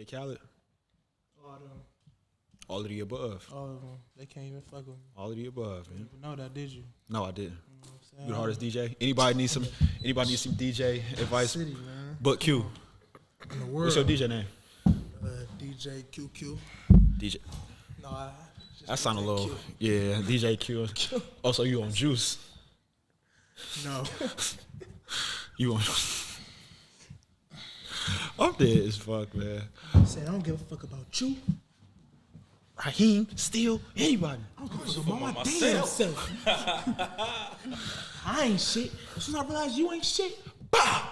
DJ Khaled? All them. All of the above. All of them. They can't even fuck with me. All of the above, You man. didn't know that, did you? No, I didn't. You know what I'm saying? You the hardest DJ? Anybody need some DJ advice? City, man. But Q. In the world. What's your DJ name? DJ QQ. DJ. No, I just That sound a DJ little. Q. Yeah, DJ Q. Also, you on Juice. No. You on. I'm dead as fuck, man. Said, I don't give a fuck about you. Raheem, Steele, anybody. I don't give a fuck about my damn self. I ain't shit. As soon as I realize you ain't shit, Bah!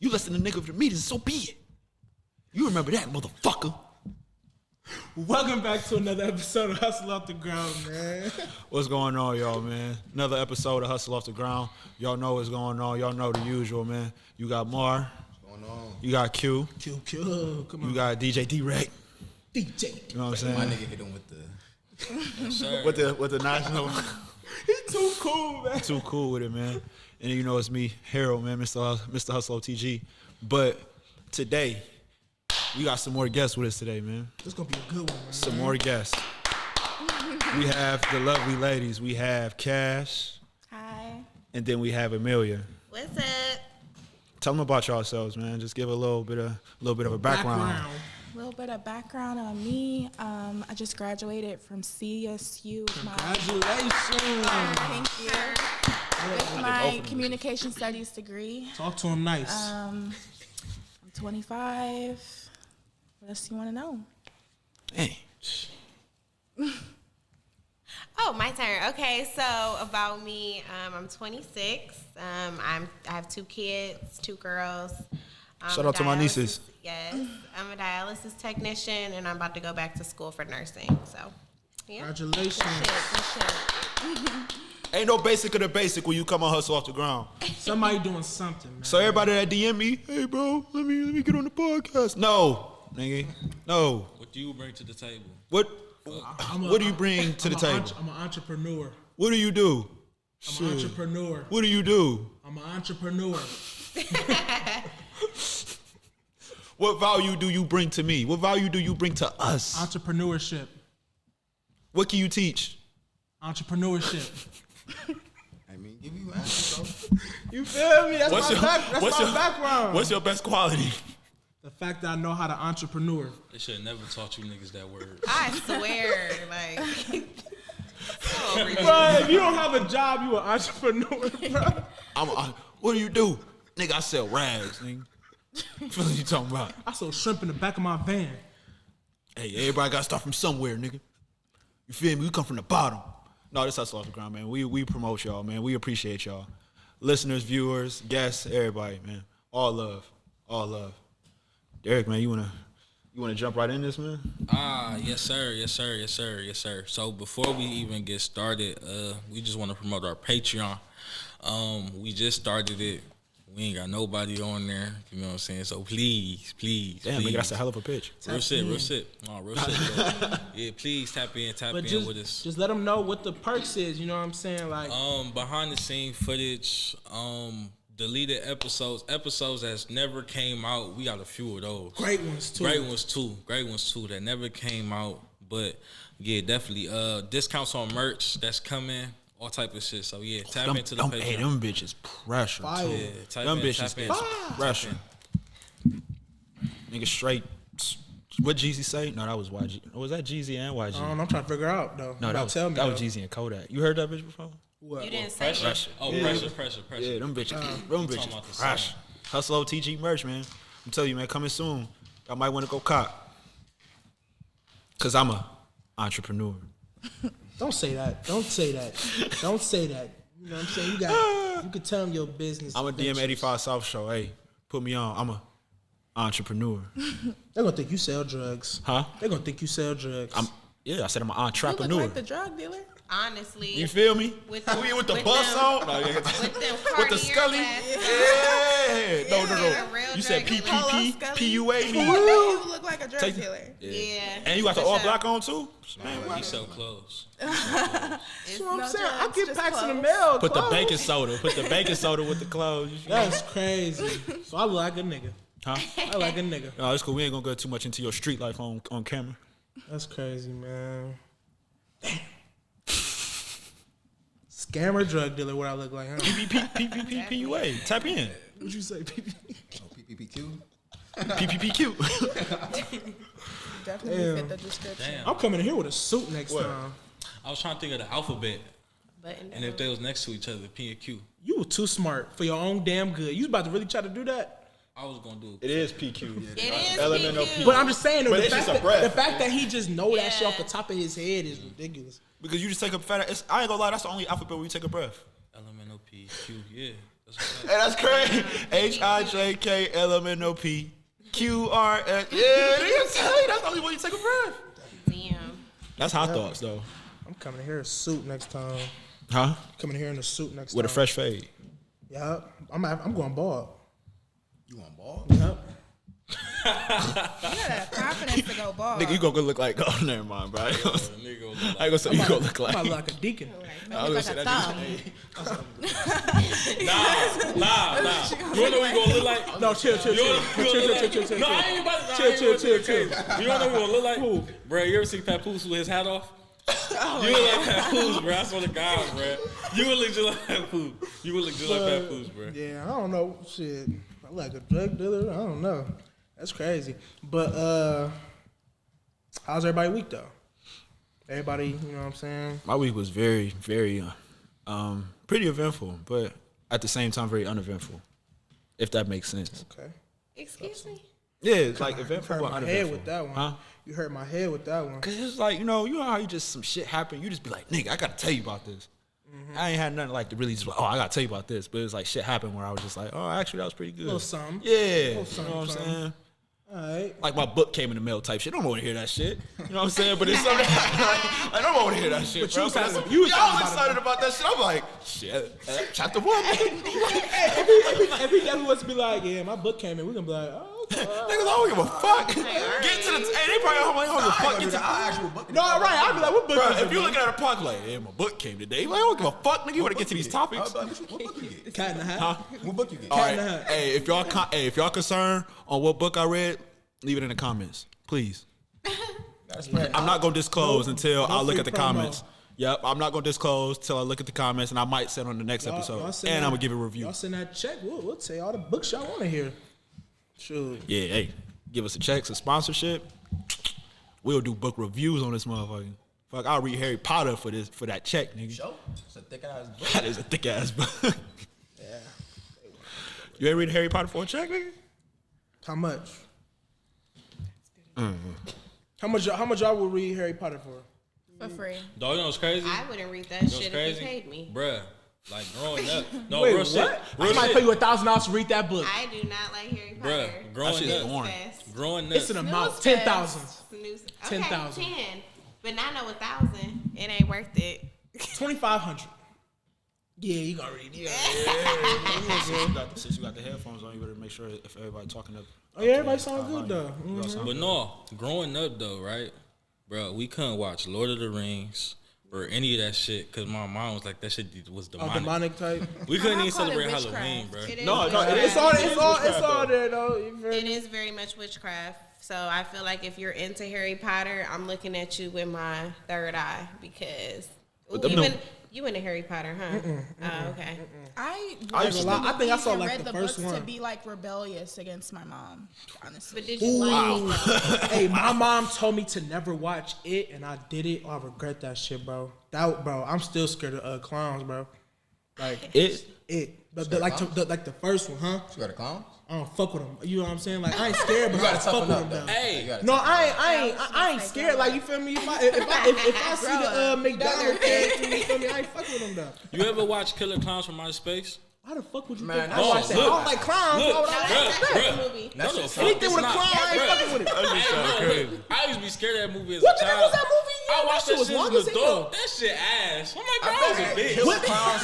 You listen to nigga for the meetings, so be it. You remember that, motherfucker. welcome back to another episode of Hustle Off the Ground, man. What's going on, y'all, man? Another episode of Hustle Off the Ground. Y'all know what's going on. Y'all know the usual, man. You got Mar. What's going on? You got Q. QQ, come on. You got DJ D-Rec. DJ. You know what I'm My saying? nigga get on with the. With the national. He too cool, man. Too cool with it, man. And you know it's me, Harold, man, Mr. Hustle OTG. But today, we got some more guests with us today, man. This gonna be a good one, man. Some more guests. We have the lovely ladies. We have Cash. Hi. And then we have Amelia. What's up? Tell them about yourselves, man. Just give a little bit of a background. A little bit of background on me. I just graduated from CSU. Congratulations. Thank you. With my communication studies degree. Talk to him nice. I'm 25. What else do you want to know? Hey. Oh, my turn. Okay, so about me, I'm 26. I have 2 kids, 2 girls. Shout out to my nieces. Yes, I'm a dialysis technician, and I'm about to go back to school for nursing. So, yeah. Congratulations. Good shit. Ain't no basic of the basic when you come on Hustle Off the Ground. Somebody doing something, man. So everybody that DM me, hey bro, let me get on the podcast. No, nigga, no. What do you bring to the table? What do you bring to the table? I'm an entrepreneur. What do you do? I'm an entrepreneur. What do you do? I'm an entrepreneur. What value do you bring to me? What value do you bring to us? Entrepreneurship. What can you teach? Entrepreneurship. I mean, give you answers, though. You feel me? That's my background. What's your best quality? The fact that I know how to entrepreneur. They should have never taught you niggas that word. I swear, like. Bro, if you don't have a job, you an entrepreneur, bro. What do you do? Nigga, I sell rags, nigga. What you talking about? I sold shrimp in the back of my van. Hey, everybody got to start from somewhere, nigga. You feel me? We come from the bottom. No, this Hustle Off the Ground, man. We promote y'all, man. We appreciate y'all. Listeners, viewers, guests, everybody, man. All love. All love. Derek, man, you wanna jump right in this, man? Yes sir. So before we even get started, we just want to promote our Patreon. We just started it. We ain't got nobody on there. You know what I'm saying? So please. Damn, nigga, that's a hell of a pitch. Real shit. No, real shit. Bro. Yeah, please tap in with us. Just let them know what the perks is. You know what I'm saying? Like Behind the scene footage, deleted episodes that's never came out. We got a few of those. Great ones too that never came out. But yeah, definitely discounts on merch that's coming. All type of shit. So yeah, tap into the Patreon. Hey, them bitches pressure too. Yeah, them bitches is pressure. Nigga straight. What Jeezy say? No, that was YG. Or was that Jeezy and YG? I don't know, I'm trying to figure out though. No, that was Jeezy and Kodak. You heard that bitch before? You didn't say pressure. Oh, yeah. Pressure. Yeah, them bitches pressure. Hustle OTG merch, man. I'm telling you, man, coming soon. Y'all might want to go cop. Cause I'm a entrepreneur. Don't say that. You know what I'm saying? You can tell them your business. I'm a DM85 South Show. Hey, put me on. I'm a entrepreneur. They're gonna think you sell drugs. Huh? They're gonna think you sell drugs. I said I'm an You entrepreneur. look like the drug dealer. Honestly. You feel me? With the bus on? With the Scully? Yeah. No. You said PPP, PUA me. You look like a drug dealer. Yeah. And you got the all black on too? Man, he so close. That's what I'm saying. I get just packs in the clothes. mail. Put the clothes. baking soda. Put the baking soda with the clothes. That's crazy. So I look like a nigga. Huh? I like a nigga. No, it's cool. We ain't gonna go too much into your street life on camera. That's crazy, man. Scammer drug dealer, what I look like, huh? PPPPPUA. Tap in. What'd you say, PP? Oh, PPPQ. PPPQ. Definitely fit the description. Damn. I'm coming in here with a suit next time. I was trying to think of the alphabet, Button and if they was next to each other, P and Q. You were too smart for your own damn good. You was about to really try to do that? I was gonna do It is PQ. It is Elemental PQ. But I'm just saying, though, But the it's fact, just a that, breath. the fact that he just know that shit Yeah. off the top of his head is ridiculous. Because you just take a fat. I ain't gonna lie. That's the only alphabet where you take a breath. elemental P Q. Yeah, that's what's Hey, that's crazy. HIJK elemental P QRS. Yeah, that's the only way you take a breath. Damn. That's hot thoughts though. I'm coming in here in a suit next time. Huh? Coming in here in a suit next With a time. fresh fade. Yup. I'm going bald. You on ball? Yup. You got confidence to go bald. Nigga, you gonna look like. Oh, never mind, bro. I ain't gonna say, nigga gonna look I ain't gonna say you gonna look I'm like. about to look like a deacon. I was like gonna a say thumb. Nah. You wanna know what you gonna look like? No, chill. You wanna know what you gonna look like? No, I ain't about to. Chill. You wanna know what you gonna look like? Who? Bro, you ever see Papoose with his hat off? You look like Papoose, bro. I swear to God, bro. You would look just like Papoose. You would look just like Papoose, bro. Yeah, I don't know. Shit. I like a drug dealer. I don't know. That's crazy. But how's everybody week though? Everybody, you know what I'm saying? My week was very, very, pretty eventful, but at the same time very uneventful. If that makes sense. Okay. Excuse me? Yeah, it's like You eventful hurt but my head uneventful. with that one. Huh? You hurt my head with that one. Cause it's like, you know how you just some shit happen, you just be like, nigga, I gotta tell you about this. I ain't had nothing like to really just like, oh, I gotta tell you about this. But it was like shit happened where I was just like, oh, actually that was pretty good. Little something. Yeah. Little You something, know what I'm something. saying? All right. Like my book came in the mail type shit. I don't want to hear that shit. You know what I'm saying? But it's something I don't want to hear that shit, But you bro. was But talking- that's- you was I talking was about excited about that shit. I'm like, shit, chapter 1. If he definitely was to be like, yeah, my book came in, we're gonna be like, oh, okay. Niggas, I don't give a fuck. Get to the. Hey, they probably don't give a fuck. Get to the. I actually book. No, right. I'd be like, what book Bro, is it, if you man? looking at a podcast like, yeah, my book came today. You like, I don't give a fuck, nigga. You want to get to these topics? What book you get? Cat in the Hat? Huh? What book you get? All right. in the Hat. Hey, if y'all concerned on what book I read, leave it in the comments, please. I'm not gonna disclose until I look free at the promo. comments. Yep, I'm not gonna disclose till I look at the comments, and I might say it on the next episode, Y'all and send I'm that- gonna give a review. Y'all send that check. We'll tell you all the books y'all want to hear. Sure. Yeah, hey, give us a check, some sponsorship. We'll do book reviews on this motherfucker. Fuck, I'll read Harry Potter for that check, nigga. Show. It's a thick ass book. That is a thick ass book. Yeah. You ain't read Harry Potter for a check, nigga? How much? How much y'all would read Harry Potter for? For free. Dog, you know what's crazy? I wouldn't read that You know shit what's if crazy? you paid me. Bruh, like growing up. No, Wait, real what? shit. I Real might shit. pay you $1,000 to read that book. I do not like Harry Potter. Bruh, growing shit's up. boring. Growing up. It's an amount. Snooze 10,000. Snooze. 10,000. Okay, 10. But not no 1,000. It ain't worth it. 2,500. Yeah, you gonna read it. Since you got the headphones on, you better make sure if everybody talking up. Oh yeah, everybody sound good though. But no, growing up though, right, bro, we couldn't watch Lord of the Rings or any of that shit because my mom was like, that shit was Oh, demonic. demonic type. We couldn't I even call it celebrate witchcraft. Halloween, bro. It is No, witchcraft. It's all there though. You feel It me? is very much witchcraft. So I feel like if you're into Harry Potter, I'm looking at you with my third eye because them you into Harry Potter, huh? Oh, okay. I used to I think I saw and like read the the first books one. to be like rebellious against my mom. Honestly, But did you like Hey, my mom told me to never watch it, and I did it. I regret that shit, bro. Bro, I'm still scared of clowns, bro. Like It. like the first one, huh? You got a clown? I don't fuck with them. You know what I'm saying? Like I ain't scared, but You I gotta don't fuck toughen with up them. though. Though. Hey. You gotta No, toughen up. I ain't scared. Like you feel me? If I see the McDonald's character, you feel me? I ain't fuck with them though. You ever watch Killer Clowns from Outer Space? Why the fuck would you Man, think I no, watch that? I look. don't like clowns. Look, Why would I bruh, watch that? bruh. movie? That shit fuck, sound- Anything with a it's clown, not. I ain't Bruh. fucking with it. Hey, look, I used to be scared of that movie as What a the child. hell was that movie? I That watched shit that was shit long as as an hell. adult. That shit ass. I'm like, bro, I was a bitch. Killer clowns.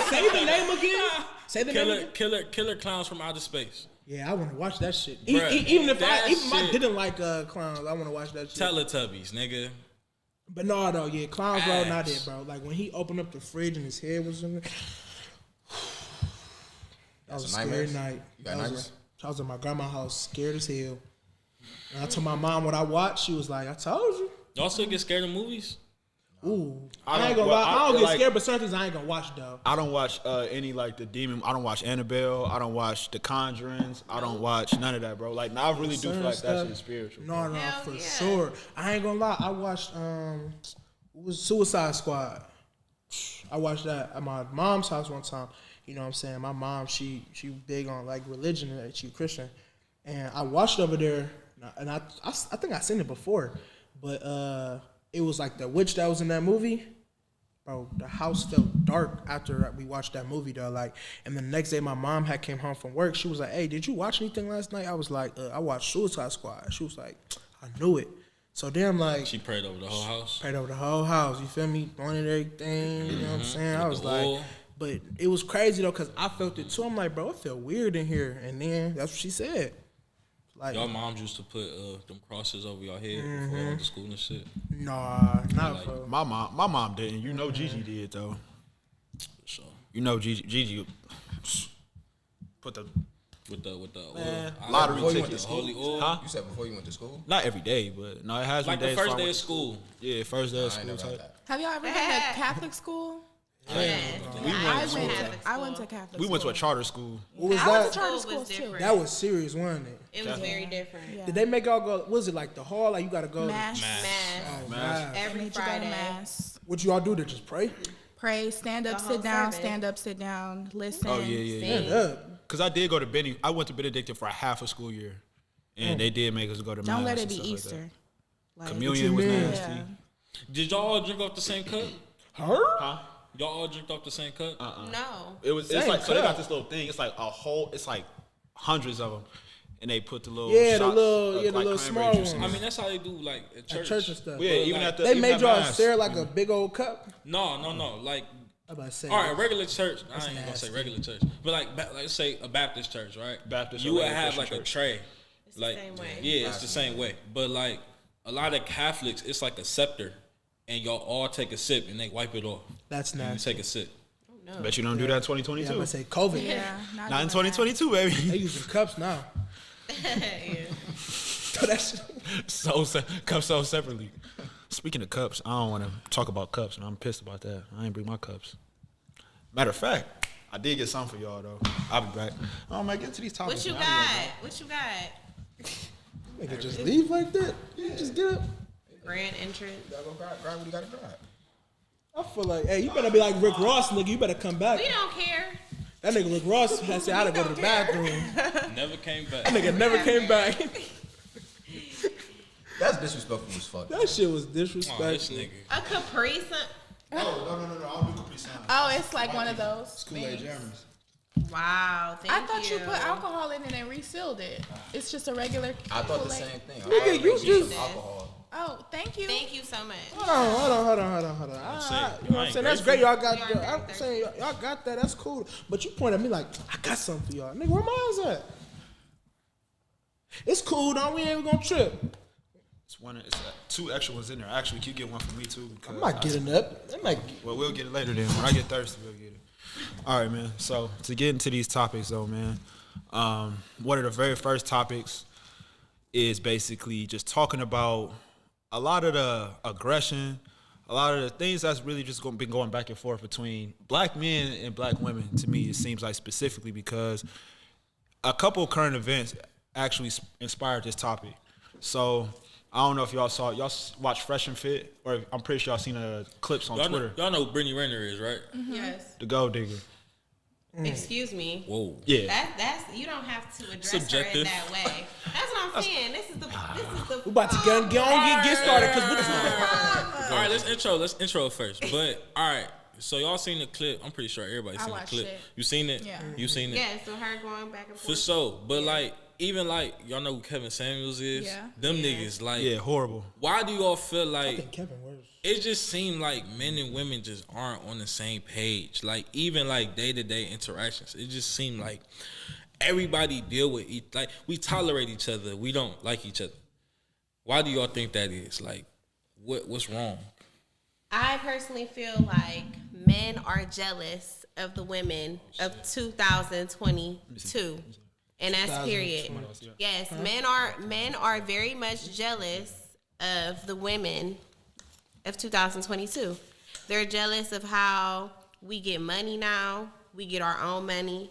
Say the name again. Say the name again. Killer Clowns from Outer Space. Yeah, I want to watch that shit. Bruh, Even if I that didn't like clowns, I want to watch that shit. Teletubbies, nigga. But no, though, yeah, clowns, bro, not Ass. it, bro. Like when he opened up the fridge and his head was in there. That was a Some scary nightmares? night. You got nightmares? I was at my grandma's house, scared as hell. And I told my mom what I watched. She was like, "I told you." Y'all still get scared of movies? Ooh, I I ain't don't- gonna well, lie. I I- don't get like- scared, but certain things I ain't gonna watch though. I don't watch any like the demon. I don't watch Annabelle. I don't watch The Conjurings. I don't watch none of that, bro. Like, now I really do feel Certain like that stuff- shit is spiritual. No, no, Hell for yeah. sure. I ain't gonna lie. I watched it was Suicide Squad. I watched that at my mom's house one time. You know what I'm saying? My mom, she big on like religion, and she Christian, and I watched it over there, and I think I seen it before, but it was like the witch that was in that movie. Bro, the house felt dark after we watched that movie though. Like, and the next day my mom had came home from work. She was like, "Hey, did you watch anything last night?" I was like, "I watched Suicide Squad." She was like, "I knew it." So then I'm like, She prayed over the whole house. prayed over the whole house. You feel me? Anointed everything. You know what I'm saying? I With was the like, oil. but it was crazy though, cause I felt it too. I'm like, bro, it felt weird in here. And then that's what she said. Like, Y'all moms used to put them crosses over your head before y'all went to school and shit. nah, not like- for. My mom didn't. You know, Gigi did though. So You know, Gigi put the with the Man, oil, lottery Before you ticket. went to the school? holy oil. Huh? You said before you went to school? Not every day, but no, it has Like been the days. first before I day went- of school. Yeah, first day of I school ain't never type. had that. Have y'all ever been to Catholic school? Yeah. We I went. went to Catholic We went to a school. charter school. What was I went that? to charter School schools was too. different. That was serious, wasn't it? It was very different. Yeah. Did they make y'all go? Was it like the hall? Like you gotta go? Mass. Mass. Mass. Oh, Mass. mass. They Every made you go to Friday. mass. What you all do to just pray? Pray, stand up, The whole sit down, service. stand up, sit down, listen. Oh yeah. Sing. Yeah. Cause I did go to Benny. I went to Benedictine for a half a school year, and they did make us go to. Don't mass let it and be stuff like Easter. that. Like, Communion was What you mean? nasty. yeah. Did y'all all drink off the same cup? Her? Huh? Y'all all drink off the same cup? No. It was. It's Same like so they cup. got this little thing. It's like a whole. It's like hundreds of them, and they put the little. Yeah, the shots little- of, yeah, the like, little cranberry small juice in ones. I it. mean, that's how they do like at church. At church and stuff. Yeah, even at the. They even made at y'all mass. stare like a big old cup. No. Like, I'm about to say. all right, regular church. I ain't gonna nasty. say regular church, but like, let's say a Baptist church, right? Baptist You or would regular have like Christian a church. tray. It's the Like, same way. yeah, it's the same way. But like a lot of Catholics, it's like a scepter, and y'all all take a sip and they wipe it off. That's And you nasty. take a sip. Bet you don't do that in Yeah, I'm 2022. gonna say COVID. Yeah, Not doing in that. 2022, They baby. using cups now. Yeah. So that's Cups sold separately. Speaking of cups, I don't want to talk about cups, and I'm pissed about that. I ain't bring my cups. Matter of fact, I did get some for y'all though. I'll be back. Oh man, get to these topics. What you man. I'll be got? right What you got? nigga just leave like that. You just get up. Grand entrance. You gotta go grab what you gotta grab. I feel like, hey, you better be like Rick Ross, nigga. You better come back. We don't care. That nigga Rick Ross had said I had to go to the bathroom. Never came back. That nigga never came back. That's disrespectful as fuck. That shit was Aw, this disrespectful. nigga. A Capri Sun. No. I don't do Capri Sun. Oh, it's like one of those. Kool-Aid Jeremy's. Wow. Thank I thought you put alcohol in it and resealed it. It's just a regular. I thought the Kool-Aid. same thing. Nigga, I you always just- use alcohol. Oh, thank you. Thank you so much. Hold on. say, You know what I I'm ain't saying? That's great. Y'all got. You are I'm very saying y'all got that. That's cool. But you point at me like I got something for y'all, nigga. Where mine's at? It's cool, though. We ain't gonna trip. It's two extra ones in there. Actually, you get one for me too. Because I'm not getting up. I'm like, Well, we'll get it later then. When I get thirsty, we'll get it. All right, man. So to get into these topics, though, man, one of the very first topics is basically just talking about a lot of the aggression, a lot of the things that's really just been going back and forth between black men and black women. To me, it seems like specifically because a couple of current events actually inspired this topic. So I don't know if y'all watch Fresh and Fit, or I'm pretty sure y'all seen the clips on Twitter. Y'all know who Brittany Renner is, right? Yes. The gold digger. Excuse me. Whoa. Yeah. That's you don't have to address Subjective. her in that way. That's what I'm saying. This is the. we about to get started because what All right, let's intro it first. But all right, so y'all seen the clip? I'm pretty sure everybody I seen the watched clip. it. You seen it? Yeah. You seen it? Yeah, so her going back and For forth. sure. But like, even like y'all know who Kevin Samuels is. Yeah. Them niggas like. Yeah, horrible. Why do y'all feel I like think Kevin worse. it just seemed like men and women just aren't on the same page? Like even like day-to-day interactions, it just seemed like everybody deal with like we tolerate each other, we don't like each other. Why do y'all think that is? Like, what's wrong? I personally feel like men are jealous of the women of 2022. And that's period. 2020. Yes, men are very much jealous of the women of 2022. They're jealous of how we get money now. We get our own money.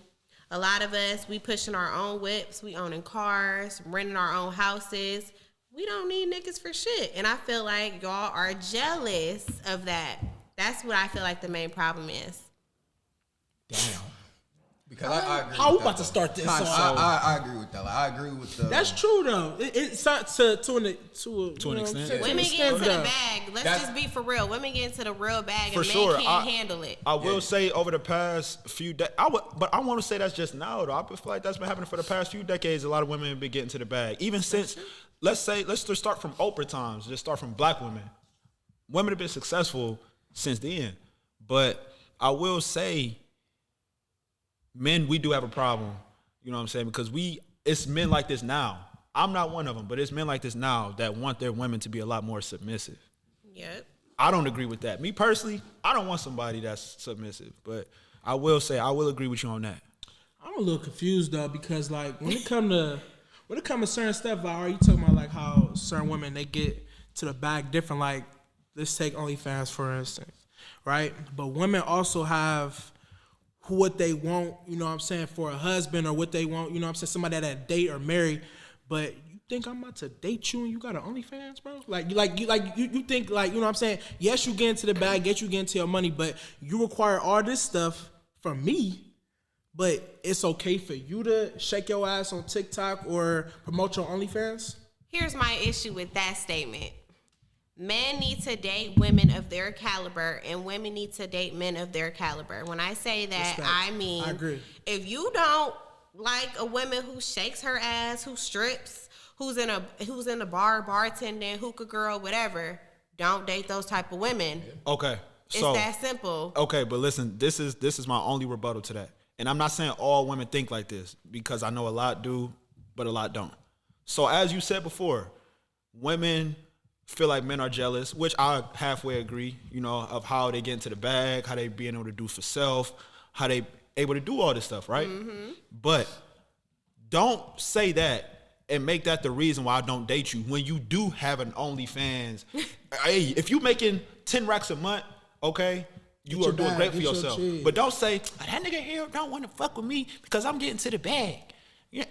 A lot of us, we pushing our own whips. We owning cars, renting our own houses. We don't need niggas for shit. And I feel like y'all are jealous of that. That's what I feel like the main problem is. Damn. Because I agree. How we with about that, to start this? though. song? I agree with that. Like, I agree with the. That's true though. It's not to an extent. Women get into the though. bag. Let's just be for real. Women get into the real bag, For and men sure, can't handle it. I will say over the past few but I want to say that's just now though. I feel like that's been happening for the past few decades. A lot of women have been getting to the bag. Even since, let's just start from Oprah times. Just start from black women. Women have been successful since then. But I will say, men, we do have a problem. You know what I'm saying? Because it's men like this now. I'm not one of them, but it's men like this now that want their women to be a lot more submissive. Yep. I don't agree with that. Me personally, I don't want somebody that's submissive. But I will say, I will agree with you on that. I'm a little confused though because like when it come to certain stuff, like, are you talking about like how certain women they get to the bag different? Like let's take OnlyFans for instance, right? But women also have what they want, you know what I'm saying, for a husband or what they want, you know what I'm saying, somebody that date or marry. But you think I'm about to date you and you got an OnlyFans, bro? You think like, you know what I'm saying? Yes, you get into the bag, yes, you get into your money, but you require all this stuff from me. But it's okay for you to shake your ass on TikTok or promote your OnlyFans? Here's my issue with that statement. Men need to date women of their caliber, and women need to date men of their caliber. When I say that, Respect. I mean, I agree. If you don't like a woman who shakes her ass, who strips, who's in a bar, bartending, hookah girl, whatever, don't date those type of women. Okay. It's So, that simple. okay, but listen, this is my only rebuttal to that. And I'm not saying all women think like this because I know a lot do, but a lot don't. So as you said before, women feel like men are jealous, which I halfway agree, you know, of how they get into the bag, how they being able to do for self, how they able to do all this stuff, right? Mm-hmm. But don't say that and make that the reason why I don't date you when you do have an OnlyFans. Hey, if you making 10 racks a month, okay, you Get are your doing bag, great for get your yourself. cheese. But don't say, that nigga here don't want to fuck with me because I'm getting to the bag. Yeah,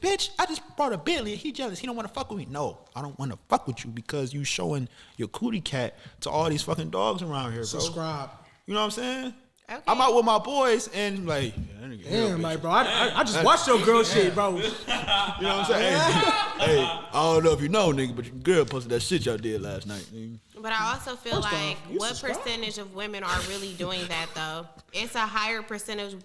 bitch, I just brought a Bentley and he jealous. He don't want to fuck with me. No, I don't want to fuck with you because you showing your cootie cat to all these fucking dogs around here, bro. Subscribe. You know what I'm saying? Okay. I'm out with my boys and like, yeah, that nigga here, Damn, bitch. like, bro, I just watched your girl shit, bro. You know what I'm saying? Hey, I don't know if you know, nigga, but your girl posted that shit y'all did last night, nigga. But I also feel First off, like you what subscribe? percentage of women are really doing that though? It's a higher percentage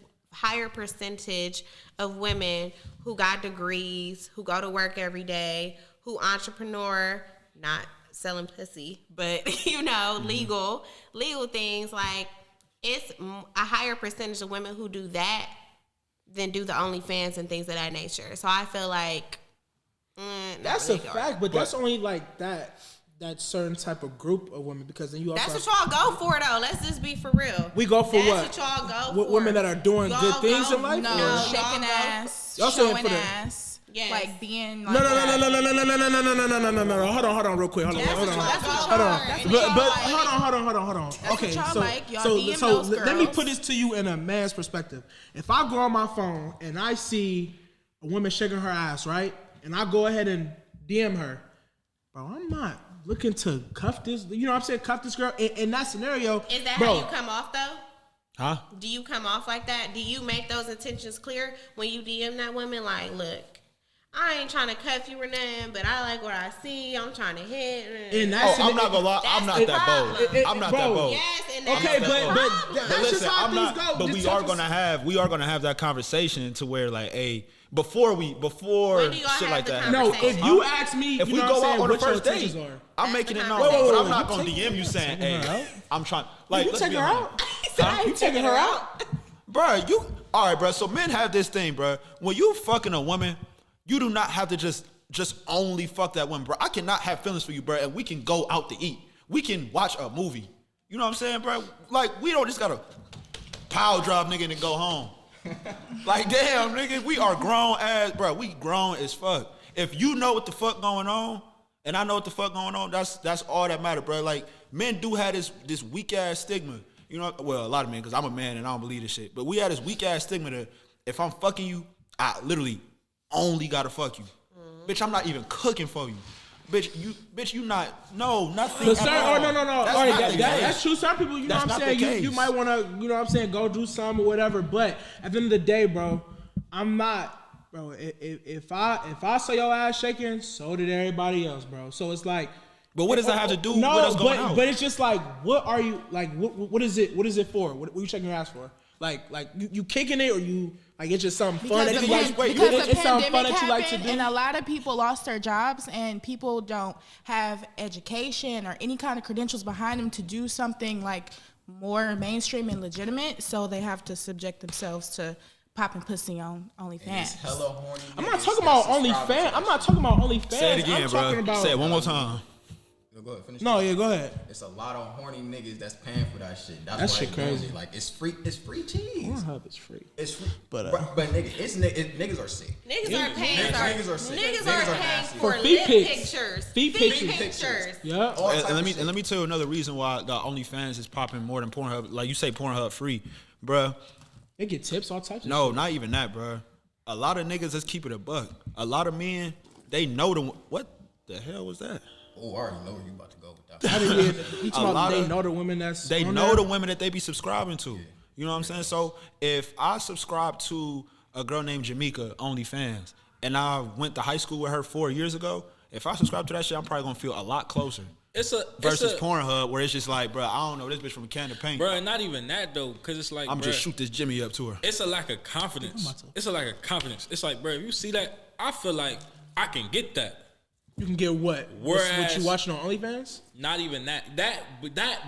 of women who got degrees, who go to work every day, who entrepreneur, not selling pussy, but you know, legal things. Like it's a higher percentage of women who do that than do the OnlyFans and things of that nature. So I feel like That's a fact, but that's only like that certain type of group of women because then you also That's what y'all go for though. Let's just be for real. we go for That's what? what y'all go With for. women that are doing Y'all good things go- in life? No, or- y'all shaking go- ass, Y'all saying showing for the- ass, Yes. like being No, like no, no, that. no, no, no, no, no, no, no, no, no, no, no, no, no. Hold on, real quick. Hold on. That's what y'all Hold on. go for. But Y'all like- hold on. Okay, what y'all so like. Y'all so DM so those let me girls. put this to you in a man's perspective. If I go on my phone and I see a woman shaking her ass, right, and I go ahead and DM her, bro, I'm not looking to cuff this. You know what I'm saying? Cuff this girl. In that scenario, Is that bro, how you come off though? Huh? Do you come off like that? Do you make those intentions clear when you DM that woman? Like, look, I ain't trying to cuff you or nothing, but I like what I see. I'm trying to hit. in that Oh, scenario, I'm not gonna lie. I'm not That's the that bold. problem. I'm not Bro. that bold. Yes, and that's Okay, the but problem. that's just how things go. But Just we are touch gonna have that conversation to where like, hey, before When do y'all shit have like the that. No, conversation? if you ask me, If you we know go what I'm out saying, on the what your first date, intentions are. I'm That's making the it known, conversation. but Whoa, I'm not you gonna taking- DM you saying, taking her hey, out? I'm trying. Like, You let's be taking her honest. out? You taking her out? Bruh, you all right, bruh. So men have this thing, bruh. When you fucking a woman, you do not have to just only fuck that woman, bruh. I cannot have feelings for you, bruh, and we can go out to eat. We can watch a movie. You know what I'm saying, bruh? Like, we don't just gotta pile drive nigga and go home. Like, damn, nigga, we are grown as, bro. We grown as fuck. If you know what the fuck going on, and I know what the fuck going on, that's all that matter, bro. Like, men do have this weak ass stigma. You know, well, a lot of men, because I'm a man and I don't believe this shit. But we have this weak ass stigma that if I'm fucking you, I literally only gotta fuck you. Bitch, I'm not even cooking for you. Bitch, you not, no, nothing. But at sir, all. no. That's All right, not the case. that's true. Some people, you know That's what I'm not saying, the you case. might want to, you know what I'm saying, go do some or whatever. But at the end of the day, bro, I'm not, bro. If I saw your ass shaking, so did everybody else, bro. So it's like, But what does that have to do with us going out? but it's just like, what are you like? What is it? What is it for? What are you shaking your ass for? Like you kicking it, or you like it's just something fun? Because that the, you like, wait, because the it's something fun pandemic that you like to happened do. and a lot of people lost their jobs and people don't have education or any kind of credentials behind them to do something like more mainstream and legitimate, so they have to subject themselves to popping pussy on It's OnlyFans. hella horny. I'm not niggas talking about that subscribe to OnlyFans. that I'm not shit. talking about OnlyFans. Say it again, I'm bro. talking about, Say it one more time. No, go ahead, finish. No, yeah, go ahead. It's a lot of horny niggas that's paying for that shit. That's That why shit they doing crazy. it. Like it's free cheese. Pornhub is free. It's free. But, But nigga, niggas are sick. Niggas are paying Niggas are sick. Niggas Niggas are are paying nasty. for For feet lip pics. pictures. Feet pictures. Yeah. All type And of shit. let me tell you another reason why the OnlyFans is popping more than Pornhub. Like you say, Pornhub free, bruh. They get tips, all types of No, shit. not even that, bruh. A lot of niggas, let's keep it a buck. A lot of men, they know what the hell was that? Oh, I already know where you about to go with that. How did you talking A about lot they of- know the women that's They on know there? the women that they be subscribing to. You know what I'm saying? So if I subscribe to a girl named Jamaica OnlyFans, and I went to high school with her 4 years ago, if I subscribe to that shit, I'm probably gonna feel a lot closer. Versus Pornhub, where it's just like, bro, I don't know this bitch from a can of paint. Bro, not even that though, because it's like, I'm bruh, just shoot this Jimmy up to her. it's a lack of confidence. It's a lack of confidence. It's like, bro, if you see that, I feel like I can get that. You can get what? What Whereas- you watching on OnlyFans? Not even that.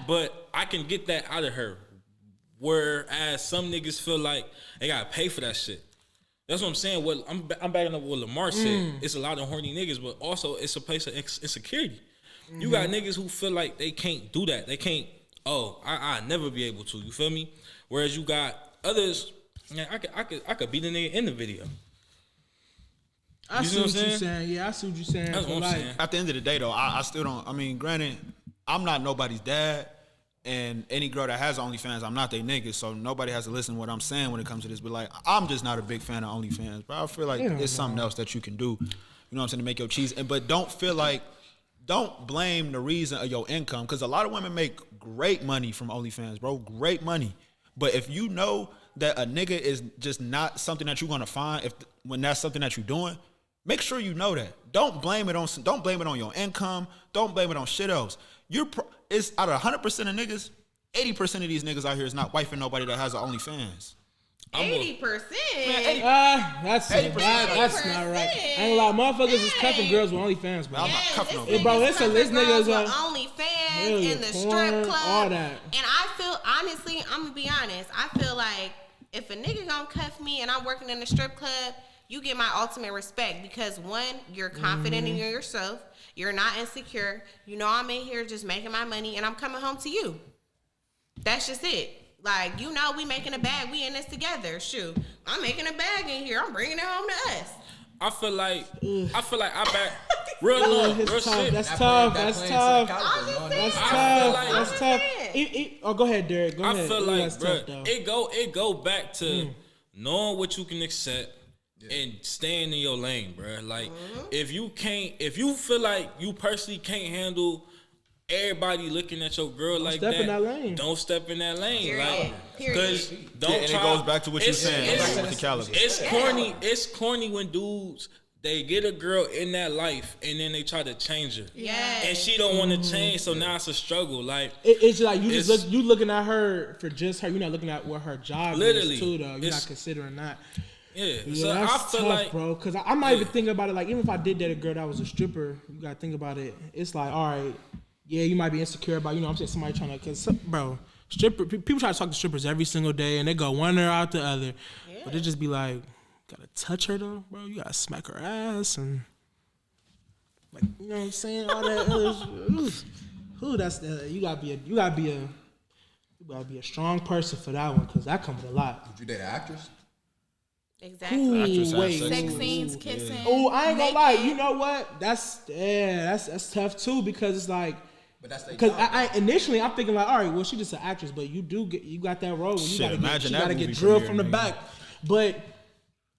But I can get that out of her. Whereas some niggas feel like they gotta pay for that shit. That's what I'm saying. What I'm backing up what Lamar said. It's a lot of horny niggas, but also it's a place of insecurity. You got niggas who feel like they can't do that. They can't. Oh, I never be able to. You feel me? Whereas you got others. Man, I could beat the nigga in the video. I You see know what what I'm you're saying? saying. Yeah, I see what you're saying. That's But what I'm like, saying. At the end of the day, though, I still don't. I mean, granted, I'm not nobody's dad, and any girl that has OnlyFans, I'm not their nigga, so nobody has to listen to what I'm saying when it comes to this. But like, I'm just not a big fan of OnlyFans, bro. I feel like it's something else that you can do. You know what I'm saying, to make your cheese. But don't blame the reason of your income, because a lot of women make great money from OnlyFans, bro. Great money. But if you know that a nigga is just not something that you're gonna find when that's something that you're doing, make sure you know that. Don't blame it on your income. Don't blame it on shit else. It's out of 100% of niggas, 80% of these niggas out here is not wifing nobody that has an OnlyFans. 80%. that's not right. I ain't gonna lie, motherfuckers is cuffing girls with OnlyFans, bro. I'm not cuffing Yes, nobody. Bro, it's this nigga is with a- OnlyFans Yeah, in the porn, strip club, all that. And I feel, honestly, I'm gonna be honest. I feel like if a nigga gonna cuff me and I'm working in the strip club, you get my ultimate respect because one, you're confident in yourself. You're not insecure. You know I'm in here just making my money and I'm coming home to you. That's just it. Like, you know, we making a bag. We in this together. Shoot, I'm making a bag in here. I'm bringing it home to us. I feel like I back real love, It's real tough. shit. That's That tough. plan- That's that tough. plan to the caliber, you know what I mean? That's I tough. feel like- That's tough. Oh, go ahead, Derek. Go I ahead. feel Yeah, like, that's bro, tough, though. it go back to knowing what you can accept and staying in your lane, bro. Like, if you feel like you personally can't handle everybody looking at your girl like step that, in that lane. don't step in that lane. Period. Like, Period. because don't And it try. goes back to what you're it's- saying it's- with the caliber. It's corny. It's corny when dudes they get a girl in that life and then they try to change her. Yes. And she don't want to change, so now it's a struggle. Like, It's like you just It's- you looking at her for just her. You're not looking at what her job Literally. is too, though. You're It's- not considering that. yeah. Yeah, So that's I feel tough, like, bro. Because I'm not even thinking about it. Like, even if I did date a girl that was a stripper, you gotta think about it. It's like, all right, yeah, you might be insecure about, you know what I'm saying, somebody trying to, because, bro, people try to talk to strippers every single day, and they go one ear out the other. But it just be like, gotta touch her though, bro. You gotta smack her ass and, like, you know what I'm saying, all that other. Ooh, that's you gotta be a strong person for that one, because that comes with a lot. Would you date an actress? Exactly. Ooh, Actress have wait. sex Sex scenes. scenes, kissing. Oh, I ain't gonna lie. naked. You know what? That's tough too because it's like. But that's their Because job. I initially I'm thinking like, all right, well, she's just an actress, but you got that role. When you Shit, gotta get, imagine she that gotta movie get drilled premiere, from the nigga. back. But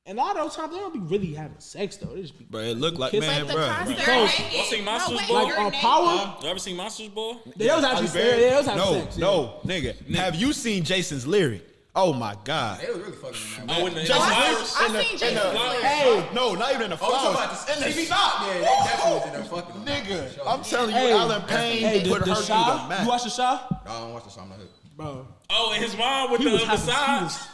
a lot of those times they don't be really having sex though. They just be. Bro, it looked like, kissing. man, But the bro. concept. Close. Y'all seen Monsters wait, Ball? Like you're on Power, You ever seen Monsters Ball? they was actually Halle Berry? they was having No, sex. yeah. no, nigga. Have you seen Jason's lyric? Oh my God. They was really fucking in that. Oh, in the Jason flowers. I've seen Jason Flowers. Hey, no, not even in the Oh, flowers. talking about in the TV? shop, Yeah, they definitely was in there fucking on that. nigga. Sure. I'm telling you, Hey, Alan Payne Hey, put the her through the Shaw. mat. You watch the Shaw, No, I don't watch the show. I'm not hooked. bro? Oh, and his mom with He the was other having. side.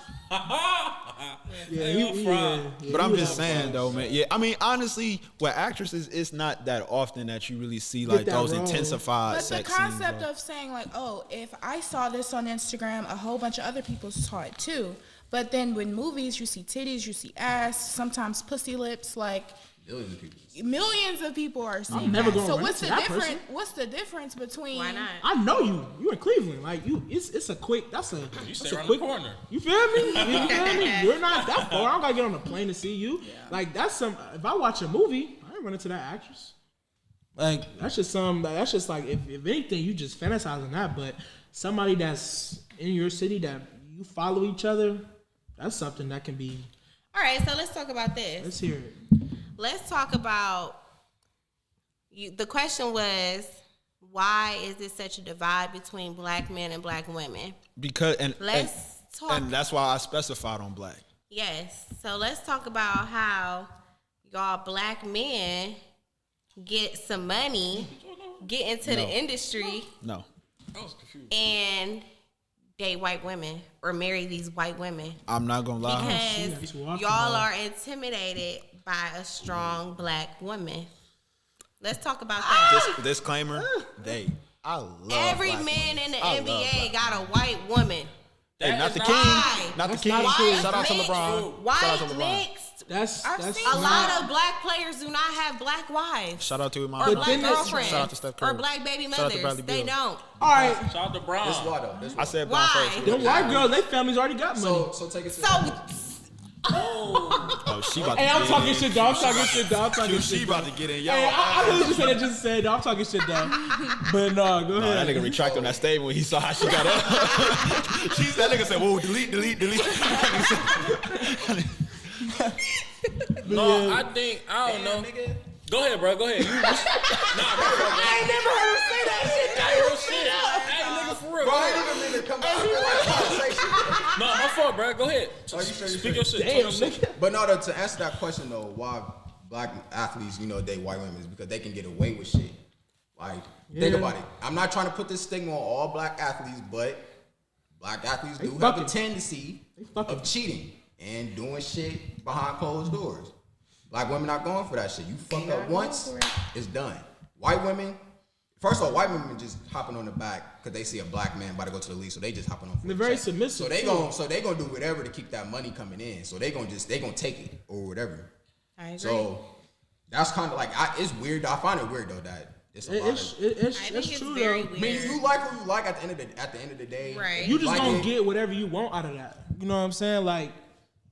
Yeah, Hey, I'm fried. But I'm he just was having saying though, man. Yeah, I mean, honestly, with actresses, it's not that often that you really see like that those role. intensified But the sex concept scenes. of saying like, oh, if I saw this on Instagram, a whole bunch of other people saw it too. But then with movies, you see titties, you see ass, sometimes pussy lips. Like Millions of people. millions of people are seeing never that. gonna So run what's the into that difference? person. What's the difference between? Why not? I know you. You in Cleveland, like you. It's a quick. That's a. You that's stay a around quick, the corner. You feel me? You feel me? You're not that far. I don't gotta get on a plane to see you. Like that's some. If I watch a movie, I ain't run into that actress. Like that's just some. That's just like if anything, you just fantasizing that. But somebody that's in your city that you follow each other, that's something that can be. All right, so let's talk about this. Let's hear it. Let's talk about the question was, why is there such a divide between black men and black women? Because Let's talk. and that's why I specified on black. Yes. So let's talk about how y'all black men get some money, get into the industry, No, I was confused. and date white women or marry these white women. I'm not gonna lie. that's Because who I'm y'all talking are intimidated by a strong black woman. Let's talk about that. Disclaimer: they. I love Every black man women. in the I love NBA black got a white woman. Hey, That not is the not king. Why? Not the That's king. not White true. Shout out to mixed, LeBron. Shout out to White LeBron. mixed. That's I've that's seen A lot not- of black players do not have black wives Shout out to my or But black then that's- girlfriends Shout out to Steph Curry. or black baby Shout out to mothers. Bradley They Beal. don't. All right. Shout out to This Bron. why though. This I why. said Why? Brown first. Them white girls, they families already got money. So take it to So Oh, she about to Hey, I'm get talking in. shit, dog. I'm talking shit, dog. I'm talking She shit. about to get in. Yo, Hey, I really just said it just said, dog. I'm talking shit, dog. But no, go Oh, that ahead. nigga retracted on that statement when he saw how she got up. That nigga said, "Whoa, delete." No, I don't know. Go ahead, bro. Go ahead. I ain't never heard him say that shit. Real shit. Hey, nigga, for real. Bro, Go I ahead. didn't even mean to come out with that conversation. No, my fault, bro. Go ahead. Are you sure you Speak your sure? shit. Damn, Talk your shit. nigga. But no, to answer that question though, why black athletes, date white women is because they can get away with shit. Like, think about it. I'm not trying to put this stigma on all black athletes, but black athletes do have a fucking- tendency fucking- of cheating and doing shit behind closed doors. Black women not going for that shit. You fuck up once, it's done. White women, first of all, white women just hopping on the back because they see a black man about to go to the league, so they just hopping on. For They're a very check. submissive, So they gonna do whatever to keep that money coming in. So they gonna take it or whatever. I agree. So that's kind of like it's weird. I find it weird though that it's a lot It's of. I think it's it's true very though. I mean, weird. you like who you like at the end of the day. Right. You just like gonna it. get whatever you want out of that. You know what I'm saying? Like,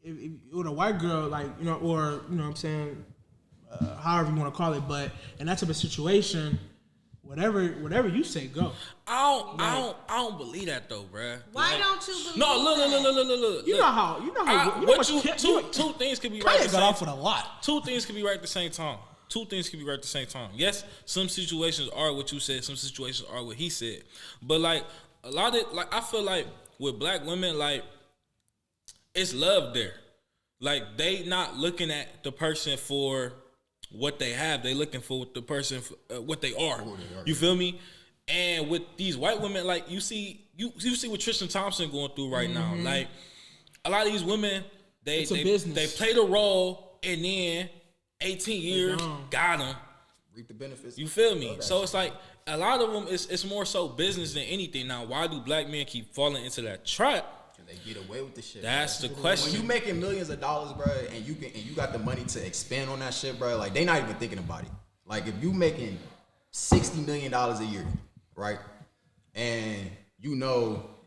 if with a white girl, like or you know what I'm saying, however you want to call it. But in that type of situation, whatever you say, go. I don't believe that though, bruh. Why don't you believe No, look. You know how Two things can be Kanye right at the got same off with a lot. Two things can be right at the same time. Two things can be right at the same time. Yes, some situations are what you said. Some situations are what he said. But like a lot of I feel like with black women, like it's love there. Like they not looking at the person for what they have. They looking for the person for, what they are. You feel me? And with these white women, like you see what Tristan Thompson going through right now. Like a lot of these women, they a business. they play the role and then 18 years got them. Reap the benefits. You feel me? So it's like a lot of them. It's more so business than anything. Now, why do black men keep falling into that trap? Can they get away with the shit? That's the When you question. making millions of dollars, bro, and you got the money to expand on that shit, bro. Like they not even thinking about it. Like if you making $60 million a year, right, and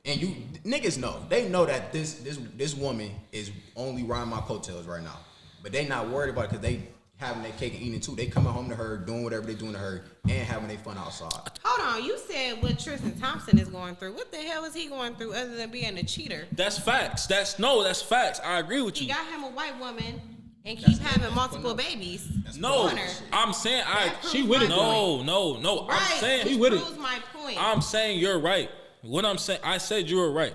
and you niggas know, they know that this woman is only riding my coattails right now, but they not worried about it because they having their cake and eating it too. They coming home to her, doing whatever they doing to her, and having their fun outside. Hold on, you said what Tristan Thompson is going through. What the hell is he going through other than being a cheater? That's facts. That's facts. I agree with He you. got him a white woman and keep having multiple babies. No, on her. I'm saying That She proves with my it, point. No. Right, I'm saying He with it. proves my point. I'm saying you're right. What I'm saying, I said you were right?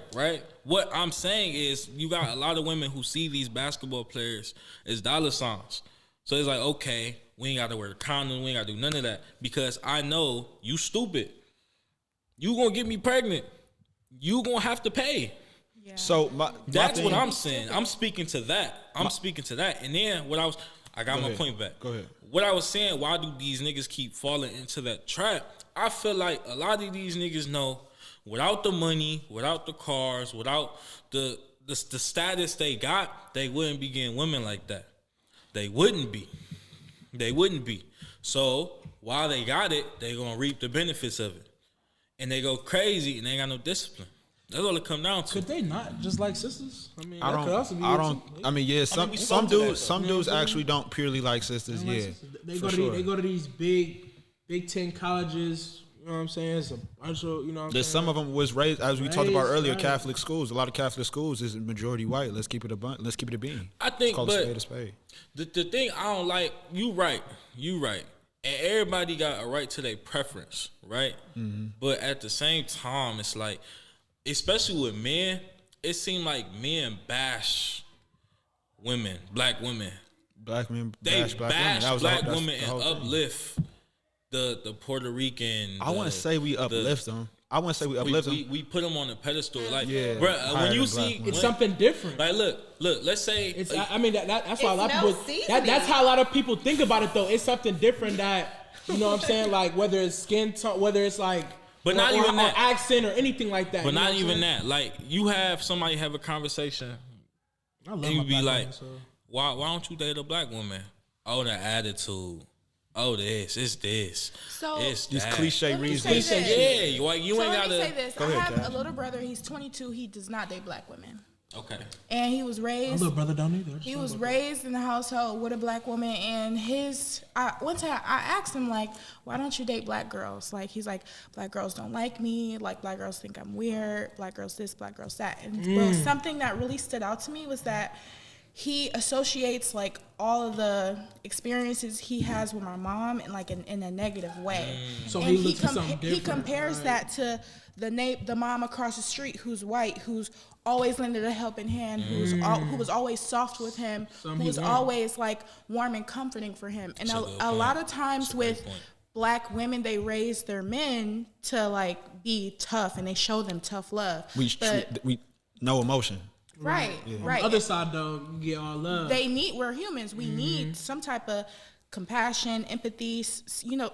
What I'm saying is you got a lot of women who see these basketball players as dollar signs. So it's like, okay, we ain't got to wear a condom, we ain't got to do none of that because I know you stupid. You gonna get me pregnant. You gonna have to pay. Yeah. So That's thing- what I'm saying. I'm speaking to that. And then I got Go my ahead. point back. Go ahead. What I was saying, why do these niggas keep falling into that trap? I feel like a lot of these niggas know without the money, without the cars, without the status they got, they wouldn't be getting women like that. They wouldn't be. So while they got it, they gonna reap the benefits of it. And they go crazy and they ain't got no discipline. That's all it come down to. Could they not just like sisters? I mean, I that could also be don't. I it, don't. too. I mean, yeah. we Some spoke to that, dudes. Some You know dudes what I'm saying? actually don't purely like sisters. Like Yeah. sisters. They for go to sure. they go to these Big 10 colleges. You know what I'm saying? It's a bunch of, you know what I'm There's saying? some of them was raised, as we talked about Raised, earlier, right. Catholic schools. A lot of Catholic schools is majority white. Let's keep it let's keep it a bean. I think, Call but a spade. the thing I don't like, you right. And everybody got a right to their preference, right? Mm-hmm. But at the same time, it's like, especially with men, it seems like men bash women, black women. Black men They bash black women. bash That was black that's women the and whole thing. uplift the Puerto Rican. I wouldn't say we uplift them. I wouldn't say we uplift them. We put them on a pedestal, like, Yeah, bruh, higher when you than see, black women. It's something different. like, look, let's say, It's, I mean, that's why a It's lot of no people. seasoning. That's how a lot of people think about it, though. It's something different that, you know what I'm saying? Like, whether it's skin tone, whether it's like, But not even or that. accent or anything like that. but you know not what I'm even saying? that. Like, you have somebody have a conversation, I love and you my be black like, women, so. why don't you date a black woman? Oh, the attitude. Oh, it's this. So- it's These that. cliche Let me reasons. say this. Yeah, like, you So ain't let me say gotta. this. Go I ahead, have Cash. a little brother. He's 22. He does not date black women, Okay. and he was My raised. little brother don't either. He was raised in the household with a black woman, and one time I asked him, like, why don't you date black girls? Like, he's like, black girls don't like me, like, black girls think I'm weird, black girls this, black girls that. And but something that really stood out to me was that he associates, like, all of the experiences he has with my mom in, like, in a negative way. So And he looks for something he different, compares right. that to the mom across the street who's white, who's always lended a helping hand, who was always soft with him, Something who he was learned. always like warm and comforting for him. And That's a good a point. lot of times That's a great with point. black women, they raise their men to like be tough, and they show them tough love. We no emotion. Right, right. On the other side, though, you get all love. We're humans. We need some type of compassion, empathy,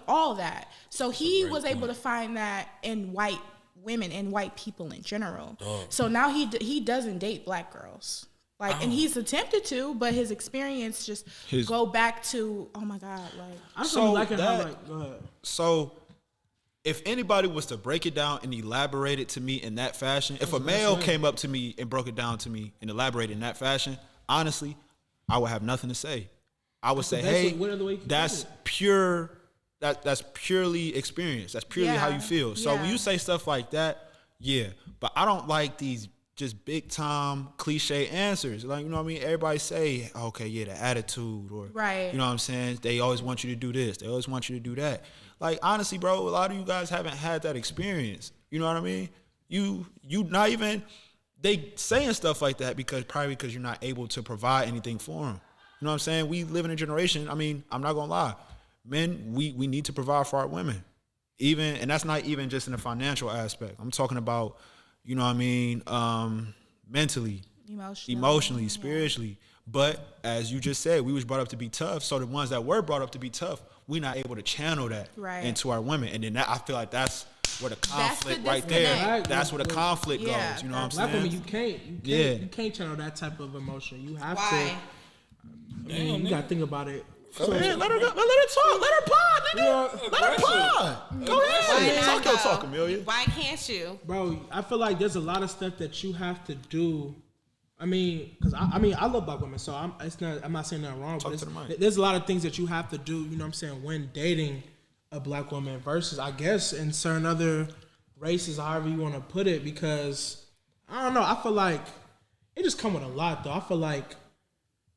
all that. So he was able to find that in white women and white people in general. So now he doesn't date black girls. Like, and he's attempted to, but his experience just go back to, oh my God, like. I just So don't like it how, that- like, go ahead. So, if anybody was to break it down and elaborate it to me in that fashion, if a male came up to me and broke it down to me and elaborated in that fashion, honestly, I would have nothing to say. I would say, the best hey, way- what other way you can that's put it? pure. That's purely experience. That's purely how Yeah, you feel. So when yeah. you say stuff like that, yeah. But I don't like these just big time cliche answers. Like, you know what I mean? Everybody say, okay, yeah, the attitude, or Right. you know what I'm saying? They always want you to do this. They always want you to do that. Like, honestly, bro, a lot of you guys haven't had that experience. You know what I mean? You not even, they saying stuff like that probably because you're not able to provide anything for them. You know what I'm saying? We live in a generation, I mean, I'm not gonna lie. Men, we need to provide for our women. And that's not even just in the financial aspect. I'm talking about, you know what I mean, mentally, emotionally, spiritually. But as you just said, we was brought up to be tough. So the ones that were brought up to be tough, we're not able to channel that Right. into our women. And then I feel like that's where the That's the conflict right there. disconnect. That's where the conflict Yeah, goes. You know what I'm Black saying? women, you can't channel that type of emotion. You have Why? to. I mean, you gotta think about it. Go ahead, let her go. Let her talk. Let her pod, nigga. Yeah. Let her pod. Go Why ahead. not, Talk your though? talk, Amelia. Why can't you? Bro, I feel like there's a lot of stuff that you have to do. I mean, because I love black women, so I'm not saying nothing wrong. Talk But to the mic. there's a lot of things that you have to do. You know what I'm saying? When dating a black woman versus, I guess, in certain other races, however you want to put it. Because I don't know. I feel like it just come with a lot, though. I feel like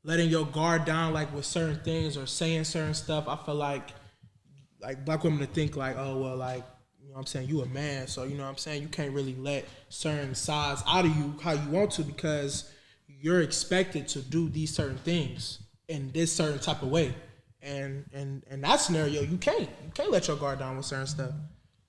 letting your guard down, like with certain things or saying certain stuff. I feel like black women to think like, oh well, like. You know what I'm saying? You a man, so you know what I'm saying? You can't really let certain sides out of you how you want to because you're expected to do these certain things in this certain type of way. And in that scenario, you can't let your guard down with certain stuff.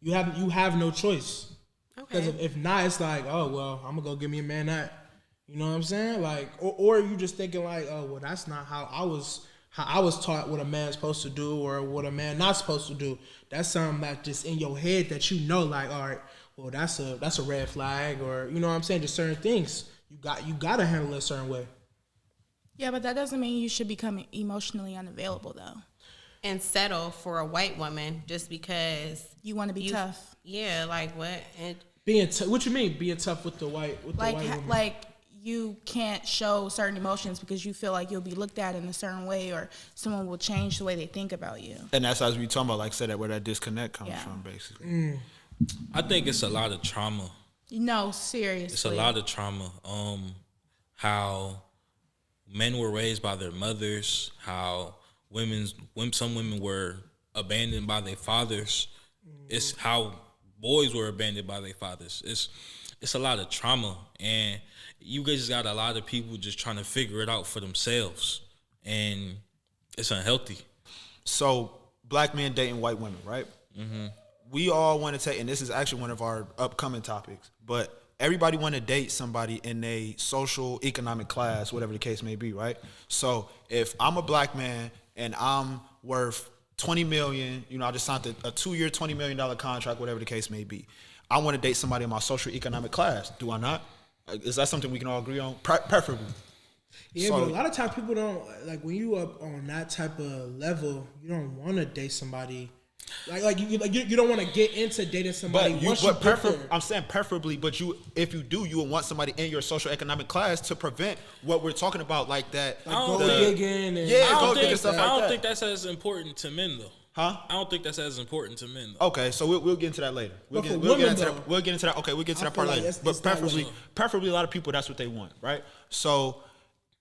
You have no choice. Because Okay. if not, it's like, oh well, I'm gonna go give me a man that. You know what I'm saying? Like, or you just thinking like, oh well, that's not how I was taught what a man's supposed to do or what a man not supposed to do. That's something that just in your head that you know, like, all right, well, that's a red flag, or you know what I'm saying? Just certain things you got to handle it a certain way. Yeah, but that doesn't mean you should become emotionally unavailable, though. And settle for a white woman just because You want to be tough. Yeah, like what? And What you mean being tough with the white Like, woman? like you can't show certain emotions because you feel like you'll be looked at in a certain way or someone will change the way they think about you. And that's as we talking about, like, say that where that disconnect comes Yeah. from, basically. I think it's a lot of trauma. No, seriously. It's a lot of trauma. How men were raised by their mothers, how some women were abandoned by their fathers. It's how boys were abandoned by their fathers. It's a lot of trauma, and you guys got a lot of people just trying to figure it out for themselves, and it's unhealthy. So, black men dating white women, right? Mm-hmm. We all want to take, and this is actually one of our upcoming topics, but everybody want to date somebody in a social, economic class, whatever the case may be, right? So, if I'm a black man and I'm worth $20 million, you know, I just signed a 2-year, $20 million contract, whatever the case may be. I want to date somebody in my social, economic class. Do I not? Is that something we can all agree on? Preferably. Yeah, So- but a lot of times people don't like when you up on that type of level. You don't want to date somebody you don't want to get into dating somebody. I'm saying preferably, but if you do, you would want somebody in your social economic class to prevent what we're talking about, like that. Like gold digging and Yeah, I gold don't digging think, stuff I like don't that. think that's as important to men, though. Huh? I don't think that's as important to men, though. Okay, so we'll get into that later. We'll But get for women, into though, that. We'll get into that. Okay, we'll get into I that part feel like later. it's But not preferably, a lot of people that's what they want, right? So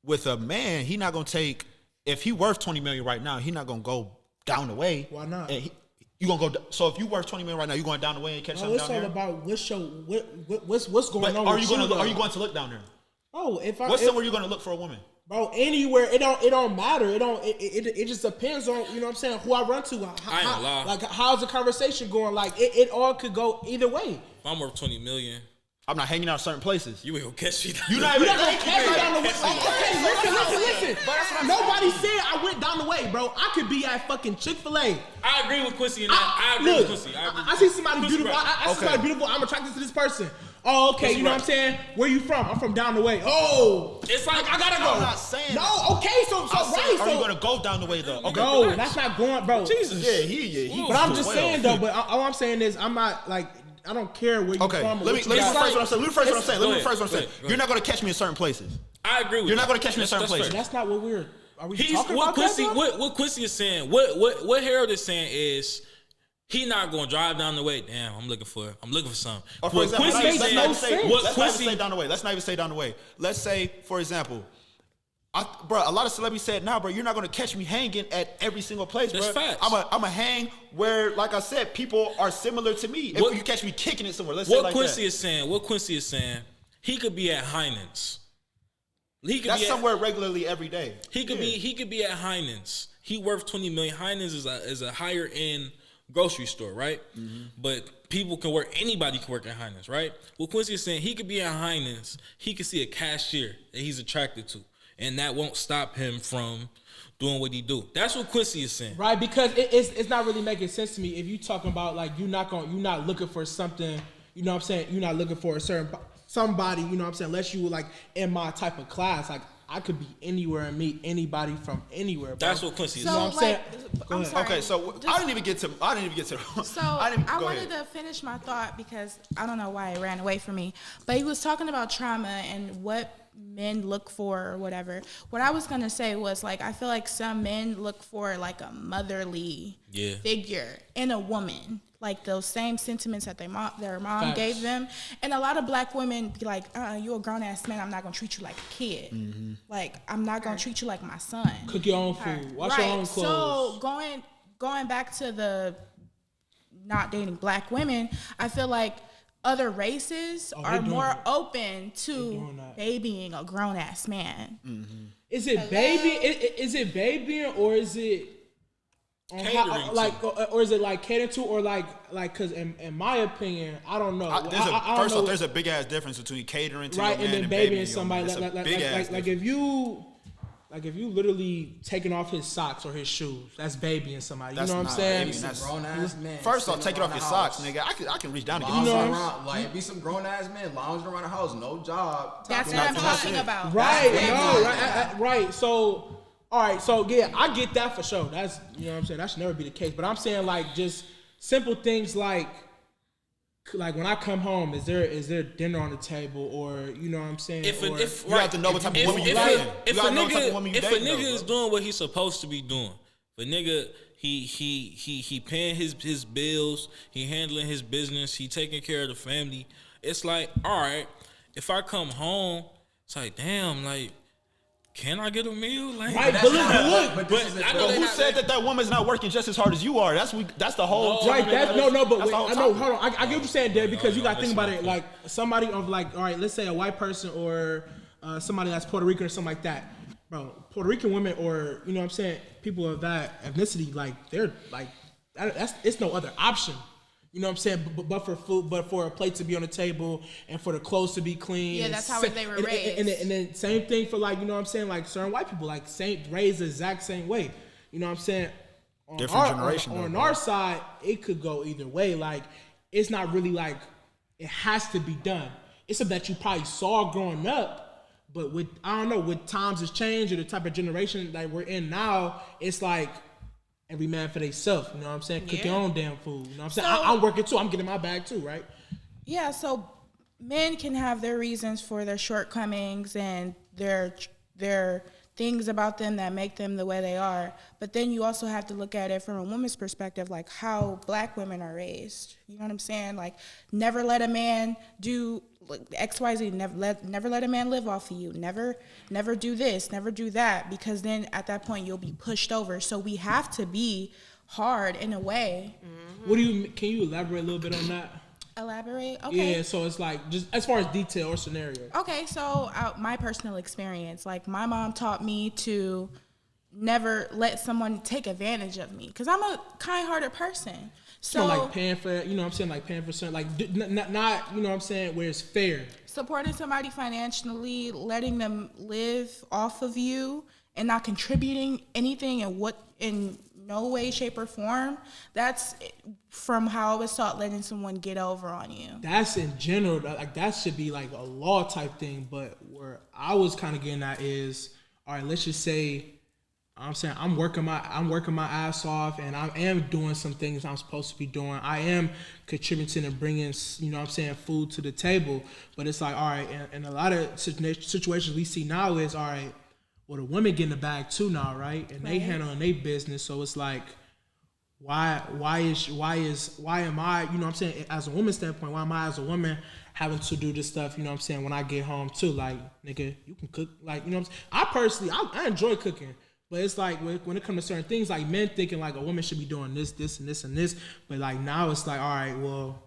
with a man, he not gonna take if he worth $20 million right now, he not gonna go down the way. Why not? And you gonna go. So if you worth $20 million right now, you going down the way and catch Oh, something it's down all there. about what's going But on. are with you gonna though? are you going to look down there? Oh, What's somewhere you gonna look for a woman? Bro, anywhere it don't matter. It just depends on, you know what I'm saying, who I run to. I ain't gonna lie. Like how's the conversation going? Like it all could go either way. If I'm worth $20 million, I'm not hanging out certain places. you ain't gonna catch me. You not You're even. not gonna catch me down the way. Okay, listen. Nobody said I went down the way, bro. I could be at fucking Chick-fil-A. I agree with Quincy in that. I agree Look, with Quincy. I see somebody Quincy beautiful. right. I see somebody beautiful. I'm attracted to this person. Oh, okay. Quincy You know right. what I'm saying? Where you from? I'm from down the way. Oh, It's like I gotta go. I'm not saying No, that. okay. So I'm saying, right. are you So gonna go down the way though? Okay. no, relax. that's not going, bro. Jesus. Yeah, he. But I'm just 12. saying though. But all I'm saying is I'm not like I don't care where you Okay, from. or let me what you rephrase got. what I'm saying. Let me rephrase what I'm saying. Go Let me ahead. rephrase what I'm Go saying. ahead. Go You're not gonna catch me in certain places. I agree with You're you. not gonna catch me in certain That's fair. places. That's not what are we He's talking what about? Quincy. that, though? What Quincy is saying. What Harold is saying is he not gonna drive down the way. Damn, I'm looking for something. Or for What example, Quincy is let's saying. not say- What let's not even Quincy. say down the way. Let's not even say down the way. Let's say, for example, bro, a lot of celebrities said, "Nah, bro, you're not gonna catch me hanging at every single place, That's bro. facts. I'm a hang where, like I said, people are similar to me. If What- you catch me kicking it somewhere, let's say What like Quincy that. is saying. What Quincy is saying. He could be at Heinen's. He could That's be at, somewhere regularly every day. He could be. He could be at Heinen's. He worth $20 million. Heinen's is a higher end grocery store, right? Mm-hmm. But people can work. Anybody can work at Heinen's, right? What Quincy is saying, he could be at Heinen's. He could see a cashier that he's attracted to, and that won't stop him from doing what he do. That's what Quincy is saying. Right, because it's not really making sense to me if you talking about like you're not looking for something, you know what I'm saying? You're not looking for a certain somebody, you know what I'm saying? Unless you were like in my type of class, like I could be anywhere and meet anybody from anywhere. Bro. That's what Quincy is You know saying. what I'm saying? Go I'm ahead. sorry. Okay, so Just- I didn't even get to. So I didn't, I go wanted ahead. to finish my thought because I don't know why it ran away from me. But he was talking about trauma and what men look for or whatever. What I was gonna say was like I feel like some men look for like a motherly Yeah. figure in a woman. Like those same sentiments that their mom Facts. gave them. And a lot of black women be like, you a grown ass man, I'm not gonna treat you like a kid. Mm-hmm. Like I'm not gonna treat you like my son. Cook your own food. Wash your own clothes. So going back to the not dating black women, I feel like other races Oh, are they doing more it. open to doing that. babying a grown ass man. Is it baby? Is it babying or is it on Catering to. like or is it like catering to or like because in my opinion I don't know. I don't First know. off, there's a big ass difference between catering to right your man and then babying babying somebody It's a like big ass like if you. Like if you literally taking off his socks or his shoes, that's babying somebody. That's you know what I'm not saying? babying, that's- Grown ass men. First off, sitting take it off around your the house, socks, nigga. I can reach down and get Lounging you. around, like it be some grown ass men lounging around the house, no job. That's talking what I'm about talking shit. about. Right, That's no, what right. So, all right, so yeah, I get that for sure. That's you know what I'm saying. That should never be the case. But I'm saying like just simple things like when I come home, is there dinner on the table or you know what I'm saying? If or, You have to know what type of woman you dating. You If a gotta know what type of woman nigga, you if a dating, nigga though, is bro. doing what he's supposed to be doing, the nigga he paying his bills, he handling his business, he taking care of the family. It's like, all right, if I come home, it's like, damn, like, can I get a meal? Like, right, but look, But this is I know But they who not- said that woman's not working just as hard as you are? That's the whole. right, that's no, but That's wait, the whole I know. topic. Hold on, I get what you're saying, Dad, because you no, got to think listen, about it. Like somebody of like, all right, let's say a white person or somebody that's Puerto Rican or something like that, bro. Puerto Rican women or you know what I'm saying, people of that ethnicity, like they're like, that's it's no other option. You know what I'm saying? But for food, but for a plate to be on the table and for the clothes to be clean. Yeah, and that's how they were and- raised. And then same thing for like, you know what I'm saying? Like certain white people, like raised the exact same way. You know what I'm saying? On Different our, generation, On, though, on bro. our side, it could go either way. Like it's not really like it has to be done. It's something that you probably saw growing up, but with I don't know, with times has changed or the type of generation that we're in now, it's like every man for themselves. You know what I'm saying? Cook your Yeah. own damn food. You know what I'm saying? So- I'm working too. I'm getting my bag too, right? Yeah, so men can have their reasons for their shortcomings and their things about them that make them the way they are. But then you also have to look at it from a woman's perspective, like how black women are raised. You know what I'm saying? Like never let a man do XYZ, never let a man live off of you. Never do this, never do that, because then at that point you'll be pushed over. So we have to be hard in a way. What do you? Can you elaborate a little bit on that? Elaborate? Okay. Yeah. So it's like just as far as detail or scenario. Okay, so my personal experience, like my mom taught me to never let someone take advantage of me because I'm a kind-hearted person. So like paying for, you know what I'm saying, like paying for certain, like not, you know what I'm saying, where it's fair. supporting somebody financially, letting them live off of you, and not contributing anything in no way, shape, or form. That's from how I was taught, letting someone get over on you. That's in general, like that should be like a law type thing. But where I was kind of getting at is, all right, let's just say, I'm saying I'm working my ass off, and I am doing some things I'm supposed to be doing. I am contributing and bringing, you know what I'm saying, food to the table. But it's like, all right, and a lot of situations we see now is, all right, well, the women get in the bag too now, right? And they handling their business. So it's like, why am I, you know what I'm saying, as a woman's standpoint, why am I as a woman having to do this stuff, you know what I'm saying, when I get home too? Like, nigga, you can cook, like, you know what I'm saying? I personally, I enjoy cooking. But it's like when it comes to certain things, like men thinking like a woman should be doing this, and this, and this. But like now it's like, all right, well,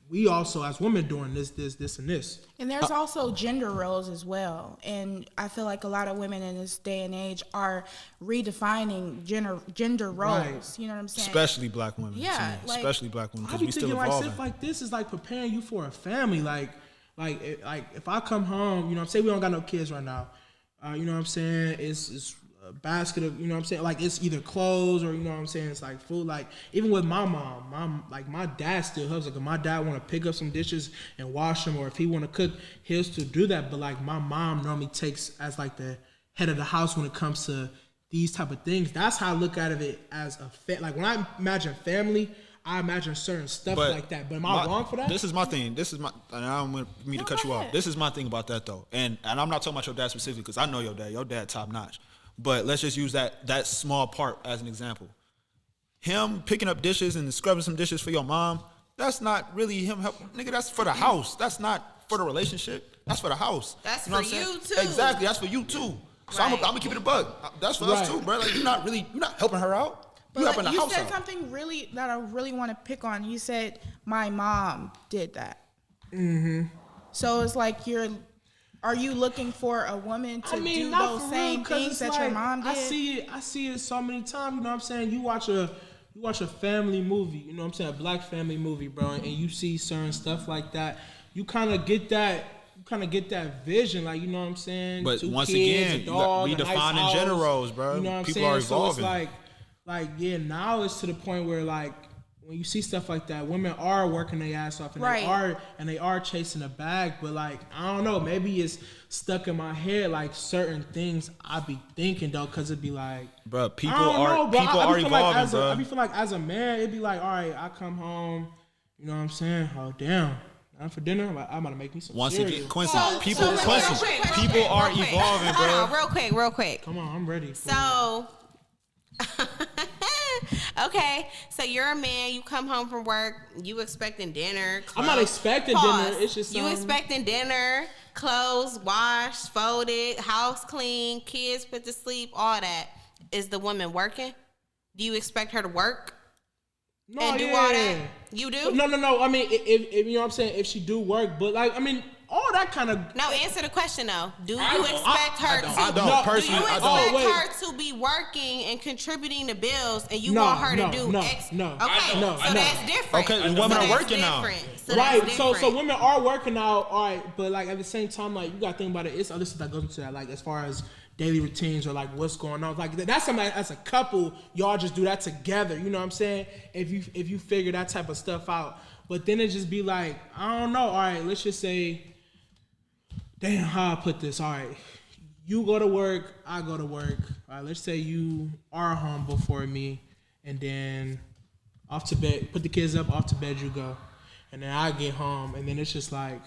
we also as women doing this, and this. And there's also gender roles as well. And I feel like a lot of women in this day and age are redefining gender roles. Right. You know what I'm saying? Especially black women. Yeah, to me. like- Especially black women I because be we still thinking like evolving. stuff like this is like preparing you for a family. Like if I come home, you know what I'm saying, we don't got no kids right now. You know what I'm saying? It's a basket of, you know what I'm saying, like it's either clothes or, you know what I'm saying, it's like food. Like even with my mom, like my dad still helps. Like if my dad want to pick up some dishes and wash them, or if he want to cook, he'll still do that. But like my mom normally takes as like the head of the house when it comes to these type of things. That's how I look at it as a like when I imagine family, I imagine certain stuff like that. But am I wrong for that? This is my thing. And I don't want me to cut you off. This is my thing about that though. And I'm not talking about your dad specifically because I know your dad. Your dad top notch. But let's just use that small part as an example. Him picking up dishes and scrubbing some dishes for your mom, that's not really him nigga, that's for the house. That's not for the relationship. That's for the house. That's you know for what I'm you saying? too. Exactly, that's for you too. So I'm gonna keep it a bug. That's for us too, bro. Like you're not helping her out. But You like, helping the you house said out. something really that I really want to pick on. You said my mom did that. Mm-hmm. So it's like are you looking for a woman to do not those for same real, 'cause things it's that like, your mom did? I see it so many times, you know what I'm saying? You watch a family movie, you know what I'm saying, a black family movie, bro, and you see certain stuff like that, you kind of get that vision, like, you know what I'm saying? But 2 once kids, again, a you dog, a nice redefining house, gender roles, bro. You know what I'm People saying? are So evolving. it's yeah, now it's to the point where like when you see stuff like that, women are working their ass off and Right. they are chasing a bag, but like I don't know, maybe it's stuck in my head like certain things I be thinking though, cause it'd be like, Bro, people I don't know, bro. people I are be feel evolving, like bro. I be feel like as a man, it'd be like, all right, I come home, you know what I'm saying? Oh damn, time for dinner. Like, I'm gonna make me some Once cereal. again, Quincy, So people real quick, people are real quick. evolving, Hold bro. on, real quick. Come on, I'm ready. For So, okay, so you're a man. You come home from work. You expecting dinner. I'm not expecting Pause. dinner. It's just you expecting dinner, clothes washed, folded, house clean, kids put to sleep, all that. Is the woman working? Do you expect her to work no, and do all that? You do? No. I mean, if you know what I'm saying, if she do work, but like, I mean, all that kind of. No, answer the question though. Do you don't. expect her to? I don't. No, Personally, Do you I expect don't. her to be working and contributing to bills, and you No, want her no, to do no, X? no. Okay, No, so no. that's different. Okay, so women are that's working now. different. So Right, that's so different. women are working out, all right, but like at the same time, like you gotta think about it. It's other stuff that goes into that, like as far as daily routines or like what's going on. Like that's something as a couple, y'all just do that together. You know what I'm saying? If you figure that type of stuff out, but then it just be like, I don't know. All right, let's just say, damn, how I put this. All right, you go to work, I go to work. All right, let's say you are home before me, and then off to bed, put the kids up, off to bed you go, and then I get home, and then it's just like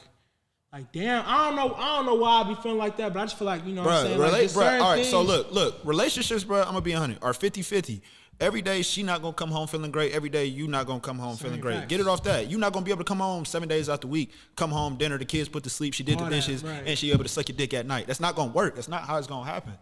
damn, I don't know why I be feeling like that, but I just feel like, you know what I'm saying? Like, just certain all right, so things- look, relationships, bro, I'm gonna be 100, are 50-50. Every day she not gonna come home feeling great. Every day you not gonna come home feeling great. facts. Get it off that. You not gonna be able to come home 7 days out the week, come home, dinner, the kids put to sleep, she did All the that, dishes, right. and she able to suck your dick at night. That's not gonna work. That's not how it's gonna happen.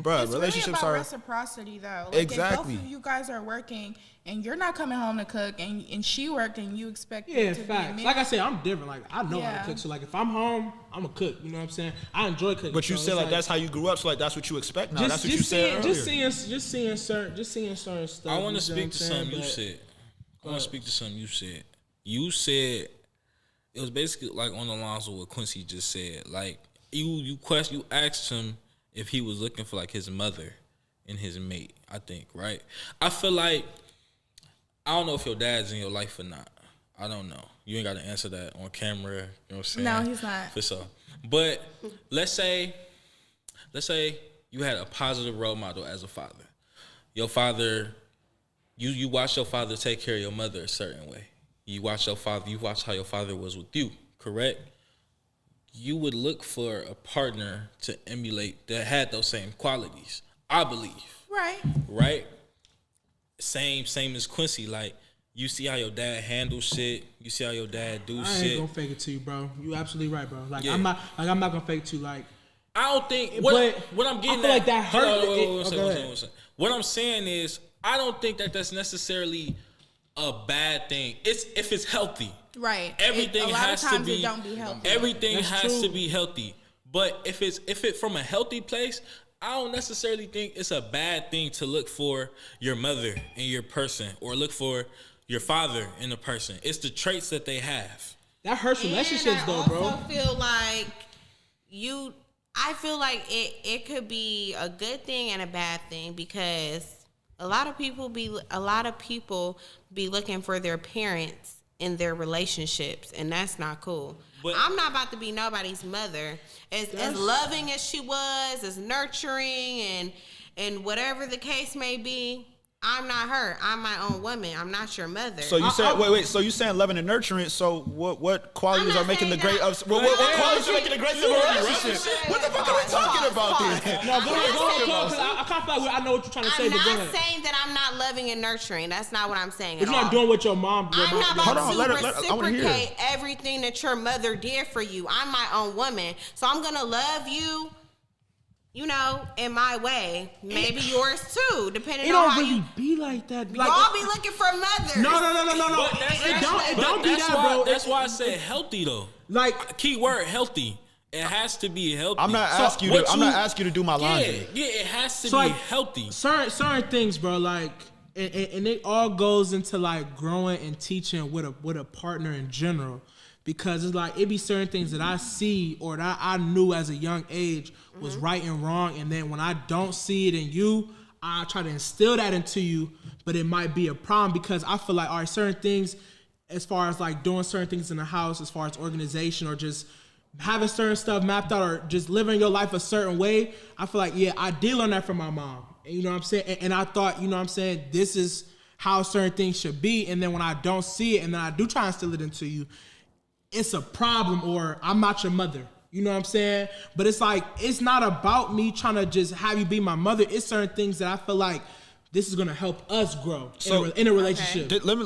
Bro, It's relationships really about are reciprocity, though. Like, Exactly. If both of you guys are working and you're not coming home to cook, and she working, you expect Yeah, it to facts. be Like I said, I'm different. Like I know how Yeah. to cook, so like if I'm home, I'm a cook. You know what I'm saying? I enjoy cooking. But you so said it's like that's how you grew up, so like that's what you expect now. That's what you said earlier. just seeing certain stuff. I want to you know what speak I'm to saying? something you But- said. I want to speak to something you said. You said it was basically like on the lines of what Quincy just said. Like you asked him if he was looking for like his mother and his mate. I think right. I feel like I don't know if your dad's in your life or not. I don't know. You ain't got to answer that on camera. You know what I'm saying? No, he's not. For sure. But let's say you had a positive role model as a father. Your father, you watch your father take care of your mother a certain way. You watch how your father was with you, correct? You would look for a partner to emulate that had those same qualities, I believe. right. Right? Same as Quincy. Like, you see how your dad handles shit. You see how your dad do I shit. ain't gonna fake it to you, bro. You absolutely right, bro. Like Yeah. I'm not gonna fake it to you. Like I don't think But what I'm getting I feel at. like that hurt. Hold on, It- one oh, second, go one ahead. second, one second. What I'm saying is, I don't think that that's necessarily a bad thing. It's if it's healthy. Right. Everything a lot has of times to be. it don't be healthy. Everything That's has to true. be healthy. But if it from a healthy place, I don't necessarily think it's a bad thing to look for your mother in your person or look for your father in a person. It's the traits that they have. that hurts relationships, and though, I bro. also feel like I feel like it could be a good thing and a bad thing because a lot of people be looking for their parents in their relationships, and that's not cool. But- I'm not about to be nobody's mother. As loving as she was, as nurturing and whatever the case may be, I'm not her. I'm my own woman. I'm not your mother. So you saying wait. So you saying loving and nurturing? So what qualities I'm not are making the saying great? that. What qualities are making the great civil relationship? What the fuck are we talking about then? No, go ahead, because I kind of feel like I know what you're trying to say, I'm but go not ahead. saying that I'm not loving and nurturing. That's not what I'm saying But at you're all. not doing what your mom. I'm not Hold about on, to let her- I wanna hear. reciprocate everything that your mother did for you. I'm my own woman, so I'm gonna love you, you know, in my way. Maybe yours too, depending It on don't how really you. be like that. Y'all be looking for mothers. No. But It don't be that's that, why, bro. That's why I said healthy though. Like, Key word healthy. It has to be healthy. I'm not So asking you. what I'm not asking you to do my laundry. Yeah, it has to So, be like, healthy. certain things, bro. Like, and it all goes into like growing and teaching with a partner in general, because it's like it be certain things that I see or that I knew as a young age was right and wrong, and then when I don't see it in you, I try to instill that into you, but it might be a problem because I feel like, all right, certain things, as far as like doing certain things in the house, as far as organization or just having certain stuff mapped out or just living your life a certain way, I feel like, yeah, I did learn that from my mom. And you know what I'm saying? And I thought, you know what I'm saying, this is how certain things should be. And then when I don't see it and then I do try and instill it into you, it's a problem, or I'm not your mother. You know what I'm saying? But it's like, it's not about me trying to just have you be my mother. It's certain things that I feel like this is going to help us grow in a relationship. Let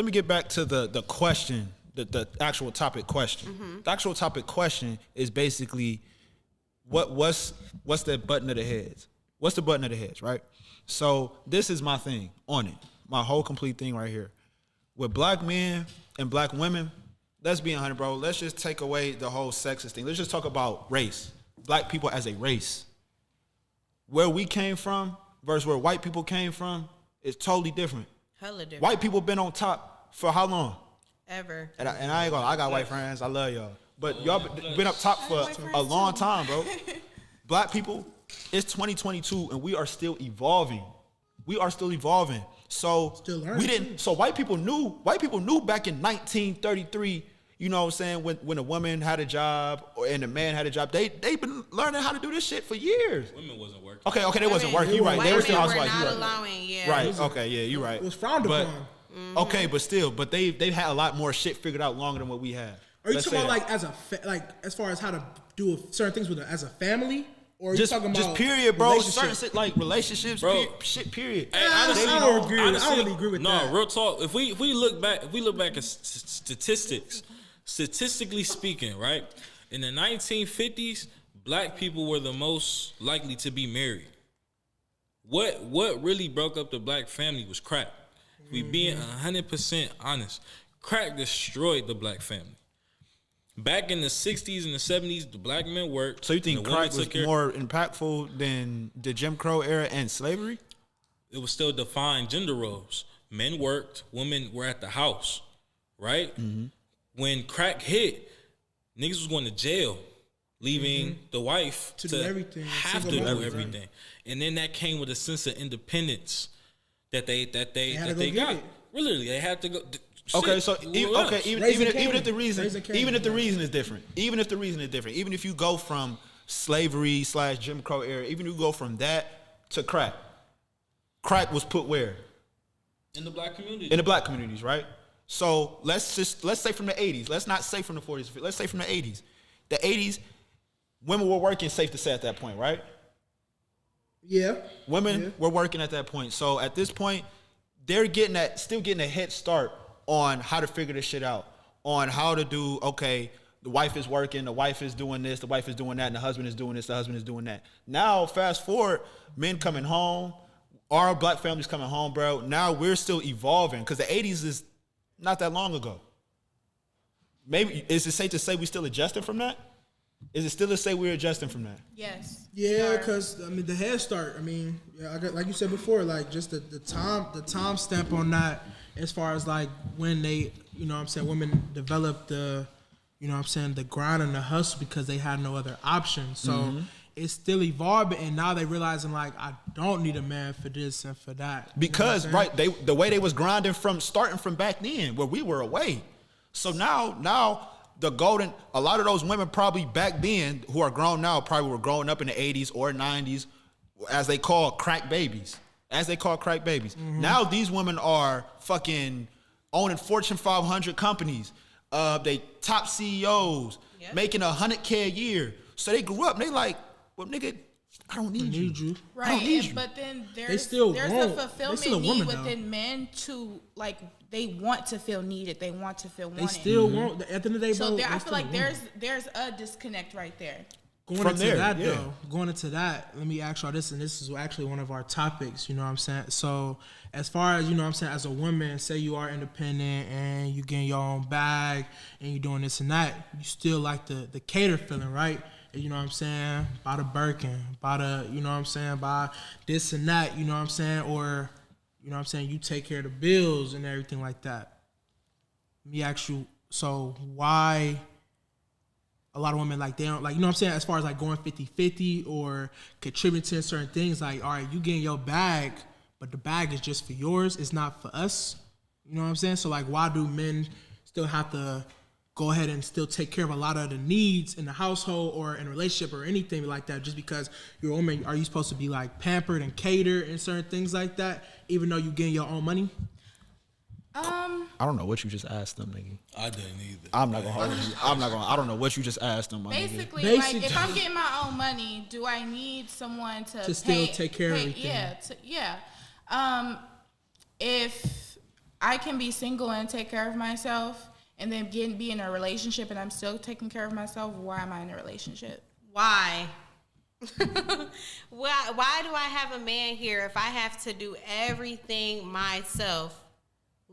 me get back to the question, the actual topic question. The actual topic question is basically what's the button of the heads? What's the button of the heads, right? So this is my thing on it. My whole complete thing right here. With black men and black women, let's be 100, bro. Let's just take away the whole sexist thing. Let's just talk about race. Black people as a race. Where we came from versus where white people came from is totally different. Hella different. White people been on top for how long? Ever. And I ain't gonna. I got white friends. I love y'all. But y'all been up top for a long time, bro. Black people, it's 2022 and we are still evolving. We are still evolving. So Still learning. we didn't. So white people knew back in 1933. You know what I'm saying? When a woman had a job and a man had a job, they've been learning how to do this shit for years. Women wasn't working. Okay, they wasn't working. You right. They were still housewives. You not right. allowing, yeah. Right. Okay. Yeah. You right. It was frowned But- upon. Okay, but still, they've had a lot more shit figured out longer than what we have. Are you Let's talking say about that. like as far as how to do certain things with as a family, or are you just talking about period, bro? relationship? Certain shit like relationships, Bro. shit, period. Hey, I honestly, don't agree with- I don't really agree with no, that. real talk. If we look back at statistically speaking, right? In the 1950s, black people were the most likely to be married. What really broke up the black family was crack. If we being 100% honest, crack destroyed the black family. Back in the 60s and the 70s, the black men worked. So you and think the women crack was took care- more impactful than the Jim Crow era and slavery? It was still defined gender roles. Men worked, women were at the house, right? When crack hit, niggas was going to jail, leaving the wife To do everything, have to single do mother, everything. And then that came with a sense of independence that they had to got. go get it. Really, they had to go. Okay, Shit, so what even else? even Raising if Cain. the reason Raising Cain, even if the yeah. reason is different, even if you go from slavery / Jim Crow era, even if you go from that to crack was put where? in the black community. In the black communities, right? So let's say from the 80s. Let's not say from the 40s. Let's say from the 80s. The 80s, women were working, safe to say at that point, right? Yeah. Women were working at that point. So at this point, they're still getting a head start on how to figure this shit out, on how to do, okay, the wife is working, the wife is doing this, the wife is doing that, and the husband is doing this, the husband is doing that. Now, fast forward, men coming home, our black families coming home, bro. Now we're still evolving because the 80s is not that long ago. Maybe, is it safe to say we still adjusting from that? Is it still to say we're adjusting from that? Yes. Yeah, because I mean the head start. I mean, yeah, like you said before, like just the time stamp on that, as far as like when they, you know what I'm saying, women developed the, you know what I'm saying, the grind and the hustle because they had no other option. So it's still evolving, and now they realizing like I don't need a man for this and for that. Because you know what I'm saying? the way they was grinding starting from back then, where we were away. So now a lot of those women probably back then who are grown now probably were growing up in the 80s or 90s as they call crack babies. Now these women are fucking owning Fortune 500 companies. They top CEOs, making $100K a year. So they grew up and they like, well, nigga, I don't need you. Right, I don't need you. but then There's there's a fulfillment woman, need though. within men to like they want to feel needed, they want to feel They wanted. still want. At the end of the day, so bro, there, I they feel still like want. there's a disconnect right there. Going From into there, that yeah. though, going into that, let me ask y'all this, and this is actually one of our topics, you know what I'm saying? So as far as, you know what I'm saying, as a woman, say you are independent and you getting your own bag and you doing this and that, you still like the cater feeling, right? You know what I'm saying? Buy the Birkin, buy the, you know what I'm saying, buy this and that, you know what I'm saying? Or, you know what I'm saying, you take care of the bills and everything like that. Let me ask you, so why a lot of women, like, they don't, like, you know what I'm saying, as far as, like, going 50-50 or contributing to certain things, like, all right, you getting your bag, but the bag is just for yours, it's not for us, you know what I'm saying? So, like, why do men still have to go ahead and still take care of a lot of the needs in the household or in a relationship or anything like that, just because you're a woman? Are you supposed to be, like, pampered and catered and certain things like that, even though you getting your own money? I don't know what you just asked them, nigga. I didn't either. I'm not gonna hold you. I don't know what you just asked them, my nigga. Basically, Basic- like if I'm getting my own money, do I need someone to still take care of everything? Yeah. If I can be single and take care of myself, and then be in a relationship and I'm still taking care of myself, why am I in a relationship? Why? Why do I have a man here if I have to do everything myself?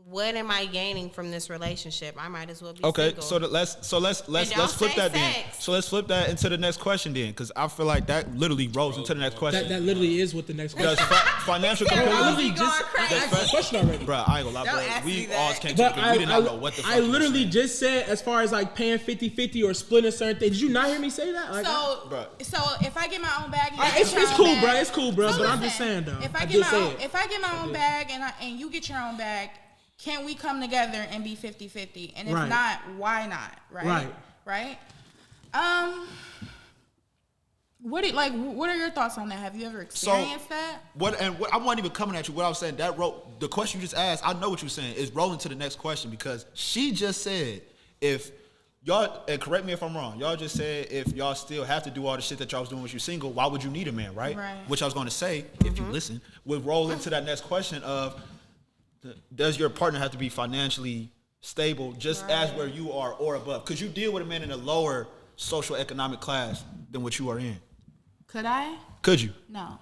What am I gaining from this relationship? I might as well be Okay, single. so let's don't flip say that then. sex. So let's flip that into the next question then, because I feel like that literally rolls into the next question. That literally is what the next Does question. financial Rosie compatibility? going crazy. I asked the question already. Bro, I ain't gonna lie, Don't bro. ask me We that. all came to But the we did not know what the fuck I you were literally saying. just said, as far as like paying 50-50 or splitting certain things. Did you not hear me say that? Like, So if I get my own bag, you get it's your own cool, bag. bro. It's cool, bro. So But I'm listen, just saying, though. If I I get just my own, said. if I get my own bag and you get your own bag, can we come together and be 50-50? And if Right. not, why not? Right. Right. What are your thoughts on that? Have you ever experienced that? What I wasn't even coming at you. What I was saying, the question you just asked, I know what you're saying, is rolling to the next question, because she just said, if y'all, and correct me if I'm wrong, y'all just said if y'all still have to do all the shit that y'all was doing when you single, why would you need a man, right? Right. Which I was going to say, if you listen, would roll into that next question of, does your partner have to be financially stable just as where you are or above? Because you deal with a man in a lower social economic class than what you are in. Could I? Could you? No.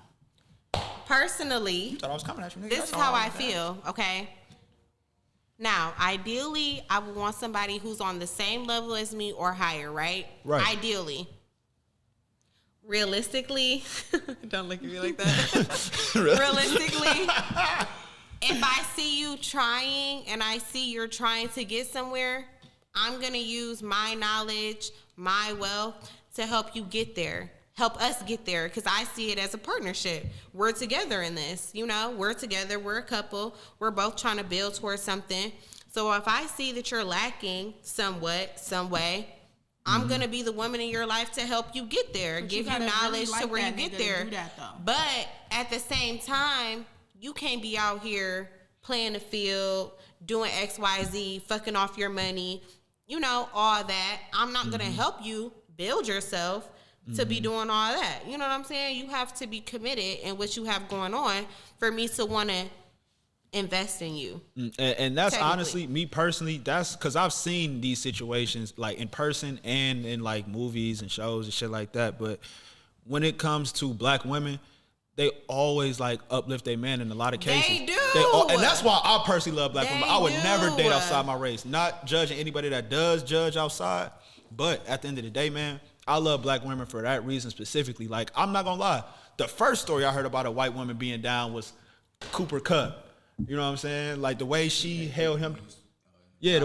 Personally, Thought I was coming at you, nigga. this That's is all how I was saying. feel, okay? Now, ideally, I would want somebody who's on the same level as me or higher, right? Right. Ideally. Realistically, don't look at me like that. Really? Realistically, if I see you trying and I see you're trying to get somewhere, I'm going to use my knowledge, my wealth to help you get there. Help us get there, because I see it as a partnership. We're together in this, you know, we're together, we're a couple, we're both trying to build towards something. So if I see that you're lacking somewhat, some way, I'm going to be the woman in your life to help you get there, But give you gotta really knowledge like to where you that get nigga to there. do that, though. But at the same time, you can't be out here playing the field, doing X, Y, Z, fucking off your money, you know, all that. I'm not going to help you build yourself to be doing all that. You know what I'm saying? You have to be committed in what you have going on for me to want to invest in you. And that's Technically. honestly, me personally, that's because I've seen these situations like in person and in like movies and shows and shit like that. But when it comes to black women, they always like uplift their man in a lot of cases. They do. And that's why I personally love black They women. I would never do. date outside my race. Not judging anybody that does judge outside, but at the end of the day, man, I love black women for that reason specifically. Like, I'm not gonna lie, the first story I heard about a white woman being down was Cooper Kupp. You know what I'm saying? Like the way she held him. Yeah,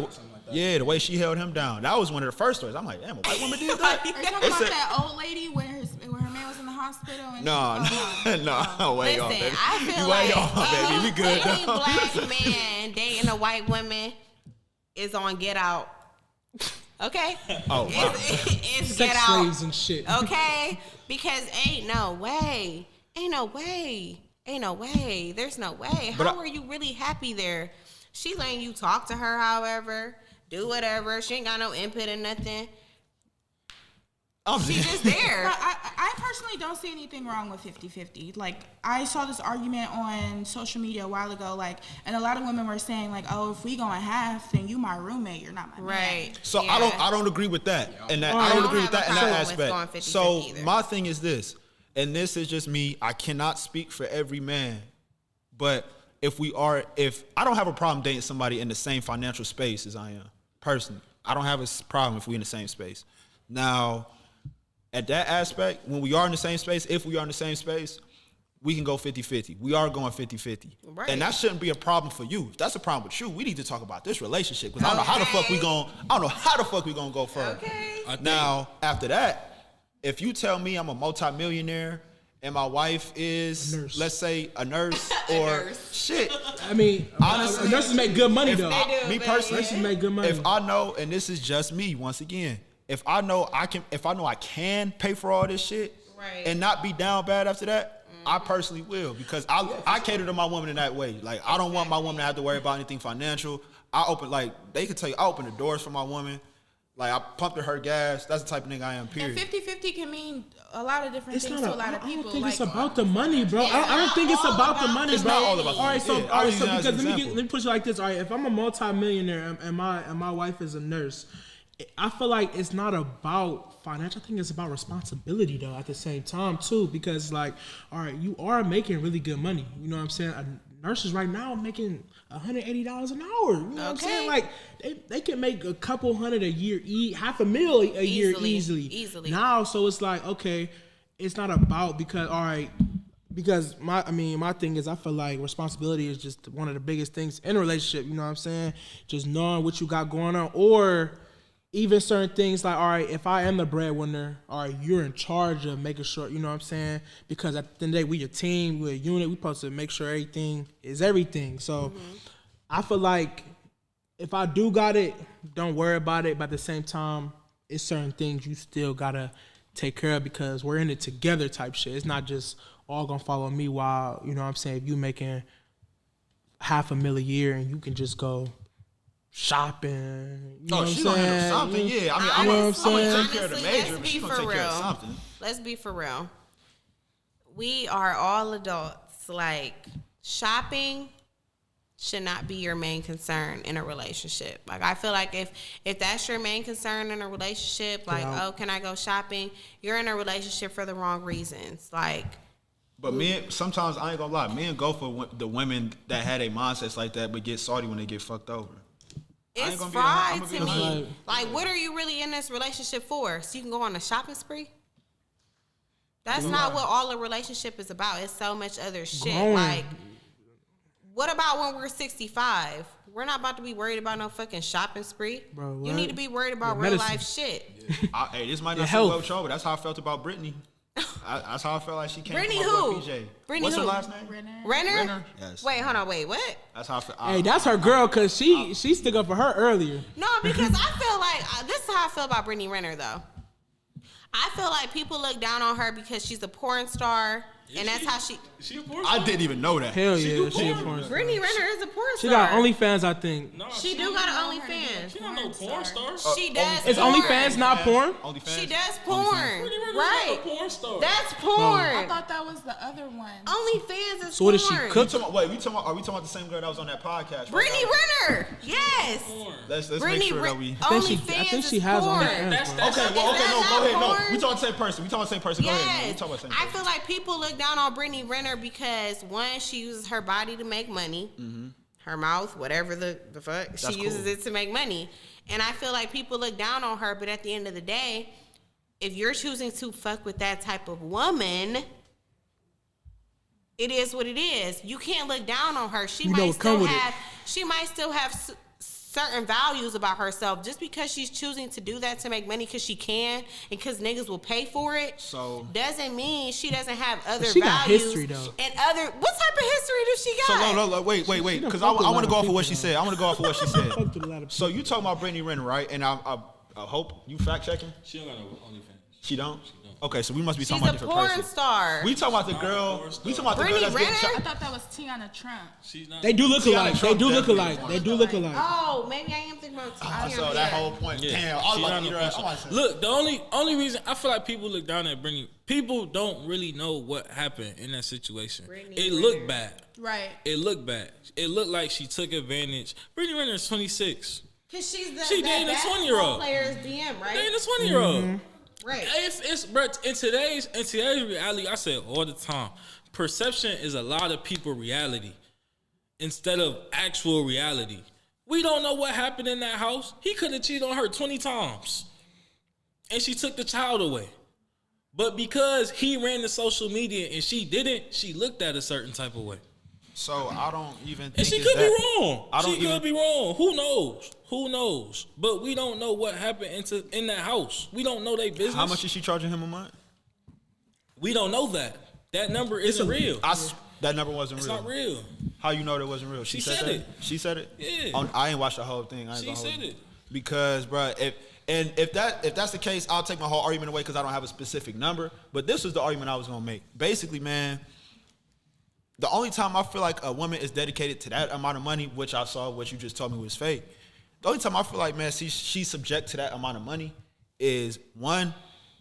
the way she held him down. That was one of the first stories. I'm like, damn, a white woman did that? Are you talking about that old lady where her man was in the hospital? And No, way off, Listen, baby. I feel You way like off, baby. We good any though. black man dating a white woman is on Get Out Okay? Oh, wow. It's Sex get out. slaves and shit. Okay? Because ain't no way. There's no way. But How are you really happy there? She letting you talk to her, however, do whatever. She ain't got no input in nothing. She just there. But I personally don't see anything wrong with 50-50. Like, I saw this argument on social media a while ago, like, and a lot of women were saying, like, oh, if we going half, then you my roommate, you're not my man. Right. So Yeah. I don't agree with that. And that, I I don't don't agree with have that a in that problem with going aspect. 50-50 So either. my thing is this, and this is just me. I cannot speak for every man, but if I don't have a problem dating somebody in the same financial space as I am personally. I don't have a problem if we're in the same space. Now, at that aspect, when we are in the same space, if we are in the same space, we can go 50-50. We are going 50-50. Right. And that shouldn't be a problem for you. If that's a problem with you, we need to talk about this relationship. Because I don't know how the fuck we gonna go further. Okay. I think- Now, after that, if you tell me I'm a multimillionaire and my wife is, nurse. let's say, a nurse or nurse. shit. I mean, Honestly, nurses make good money though. They do, Me but personally, Nurses make good money. if I know, and this is just me once again, if I know I can pay for all this shit Right. and not be down bad after that, I personally will, because I cater to my woman in that way. Like, I don't want my woman to have to worry about anything financial. I open the doors for my woman. Like, I pumped her gas. That's the type of nigga I am, And period. 50-50 can mean a lot of different It's things not. to a lot of I people. don't think like, it's about the money, bro. I don't think it's all about the about money, It's bro. not all about the All right, money. so Yeah, I was because using that as an let example. me put you like this. All right, if I'm a multi-millionaire and my wife is a nurse, I feel like it's not about financial. I think it's about responsibility though. At the same time too, because like, all right, you are making really good money. You know what I'm saying? Nurses right now are making $180 an hour. You know what I'm saying? Like they can make a couple hundred a year, $500,000 a year easily. Now, so it's like, okay, it's not about because my thing is I feel like responsibility is just one of the biggest things in a relationship. You know what I'm saying? Just knowing what you got going on, or even certain things like, all right, if I am the breadwinner, all right, you're in charge of making sure, you know what I'm saying? Because at the end of the day, we a team, we're a unit, we're supposed to make sure everything is everything. So I feel like if I do got it, don't worry about it. But at the same time, it's certain things you still gotta take care of because we're in it together type shit. It's not just all gonna follow me while, you know what I'm saying, if you making $500,000 a year and you can just go shopping. You know what I'm she gonna handle saying? something, yeah. I mean, You know what I'm I'm gonna saying? take care of the Honestly, major, let's but be she gonna for take care of real. something. Let's be for real. We are all adults. Like, shopping should not be your main concern in a relationship. Like, I feel like if that's your main concern in a relationship, like, oh, can I go shopping? You're in a relationship for the wrong reasons. Like, But men, sometimes I ain't gonna lie, men go for the women that had a mindsets like that, but get salty when they get fucked over. I ain't it's gonna be fried I'ma be to me. honest. Like, what are you really in this relationship for? So you can go on a shopping spree? That's not what all a relationship is about. It's so much other shit. Growing. Like, what about when we're 65? We're not about to be worried about no fucking shopping spree. Bro, you what? need to be worried about Your real medicine. life shit. Hey, this might Your not sit health. well with y'all, but that's how I felt about Brittany. That's how I felt like she came Brittany from my boy who? PJ. Brittany What's who? her last name? Renner? Renner? Yes. Wait, hold on. Wait, what? That's how I felt. Hey, that's her girl because she stuck up for her earlier. No, because I feel like this is how I feel about Brittany Renner though. I feel like people look down on her because she's a porn star, and that's how she. She a porn I star? didn't even know that. Hell She yeah, do she a porn. porn star. Brittany Renner is a porn She star. got OnlyFans, I think. No, She do got an OnlyFans. She not no porn star. She does. Is porn. OnlyFans not porn? OnlyFans? She does porn. Right. Right. Porn star. That's I porn. thought that was the other one. OnlyFans is So what is she porn. cook? Wait, are we talking about the same girl that was on that podcast? right? Brittany Renner. Yes. porn. Let's make Brittany sure that we. I think OnlyFans she is has porn. OnlyFans. That's bro. Okay, Is well, okay, that no, not go ahead. No, porn? we talking the same person. Go ahead. Man. We Yes. talking about the same I person. feel like people look down on Brittany Renner because one, she uses her body to make money, her mouth, whatever the fuck, That's she uses cool. it to make money. And I feel like people look down on her, but at the end of the day, if you're choosing to fuck with that type of woman, it is what it is. You can't look down on her. She You know might what come still with it. have. She might still have certain values about herself. Just because she's choosing to do that to make money because she can and because niggas will pay for it, So- doesn't mean she doesn't have other she got values. history, though. And other, what type of history does she So got? no, wait, done because fucked with a I lot want to of go off of what people, she said. I want to go off of what she said. Fucked with a lot of So you talking about Brittany Renner, right? And I hope you fact checking. She don't got no OnlyFans. She don't. Okay, so we must be She's talking about a a different porn person. star. We talking about the Not a girl. porn star. We talking about the girl Brittany that's getting Renner? I shot. thought that was Tiana Trump. She's not. They do look Tiana alike. They Trump do look definitely alike. is They do look alike. Oh, maybe I am thinking about So that whole point. Yeah. Damn, I was She about not to no eat her porn ass. star. I'm about to say- Look, the only reason I feel like people look down at Brittany, people don't really know what happened in that situation. Brittany It Renner. looked bad. Right. It looked bad. It looked like she took advantage. Brittany Renner is 26. Because she's the She dating a 20-year-old. player's DM, right? They in a 20-year-old. Right. It's but in today's reality, I say it all the time. Perception is a lot of people reality instead of actual reality. We don't know what happened in that house. He could have cheated on her 20 times. And she took the child away. But because he ran the social media and she didn't, she looked at a certain type of way. So I don't even think And she it's could that. be wrong. I don't She could even- be wrong. Who knows? Who knows? But we don't know what happened in that house. We don't know their business. How much is she charging him a month? We don't know that. That number isn't real. That number wasn't It's real. not real. How you know that wasn't real? She said said that? it. She said it. Yeah. Oh, I ain't watched the whole thing. I ain't She gonna hold said you. it. Because, bro, if that's the case, I'll take my whole argument away because I don't have a specific number. But this was the argument I was gonna make. Basically, man, the only time I feel like a woman is dedicated to that amount of money, which I saw, what you just told me was fake. The only time I feel like, man, she's subject to that amount of money is one,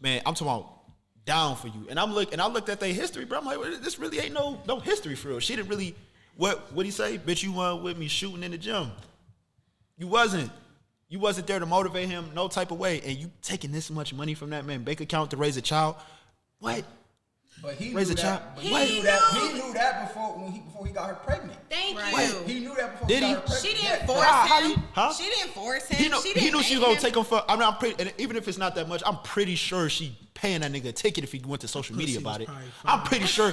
man, I'm talking about down for you. And I looked at their history, bro. I'm like, well, this really ain't no history for real. She didn't really, what he say? Bitch, you weren't with me shooting in the gym. You wasn't there to motivate him no type of way. And you taking this much money from that man bank account to raise a child? What? But he Raise knew a child. that. But What? he knew that before he got her pregnant. Thank Right. you. He knew that before Did he he? got her pregnant. She Yeah. didn't force How him. you- huh? She didn't force him. He knew she she didn't was make gonna him. take him for. I mean, and even if it's not that much, I'm pretty sure she paying that nigga a ticket if he went to social media Pussy about was it. probably I'm fine. pretty sure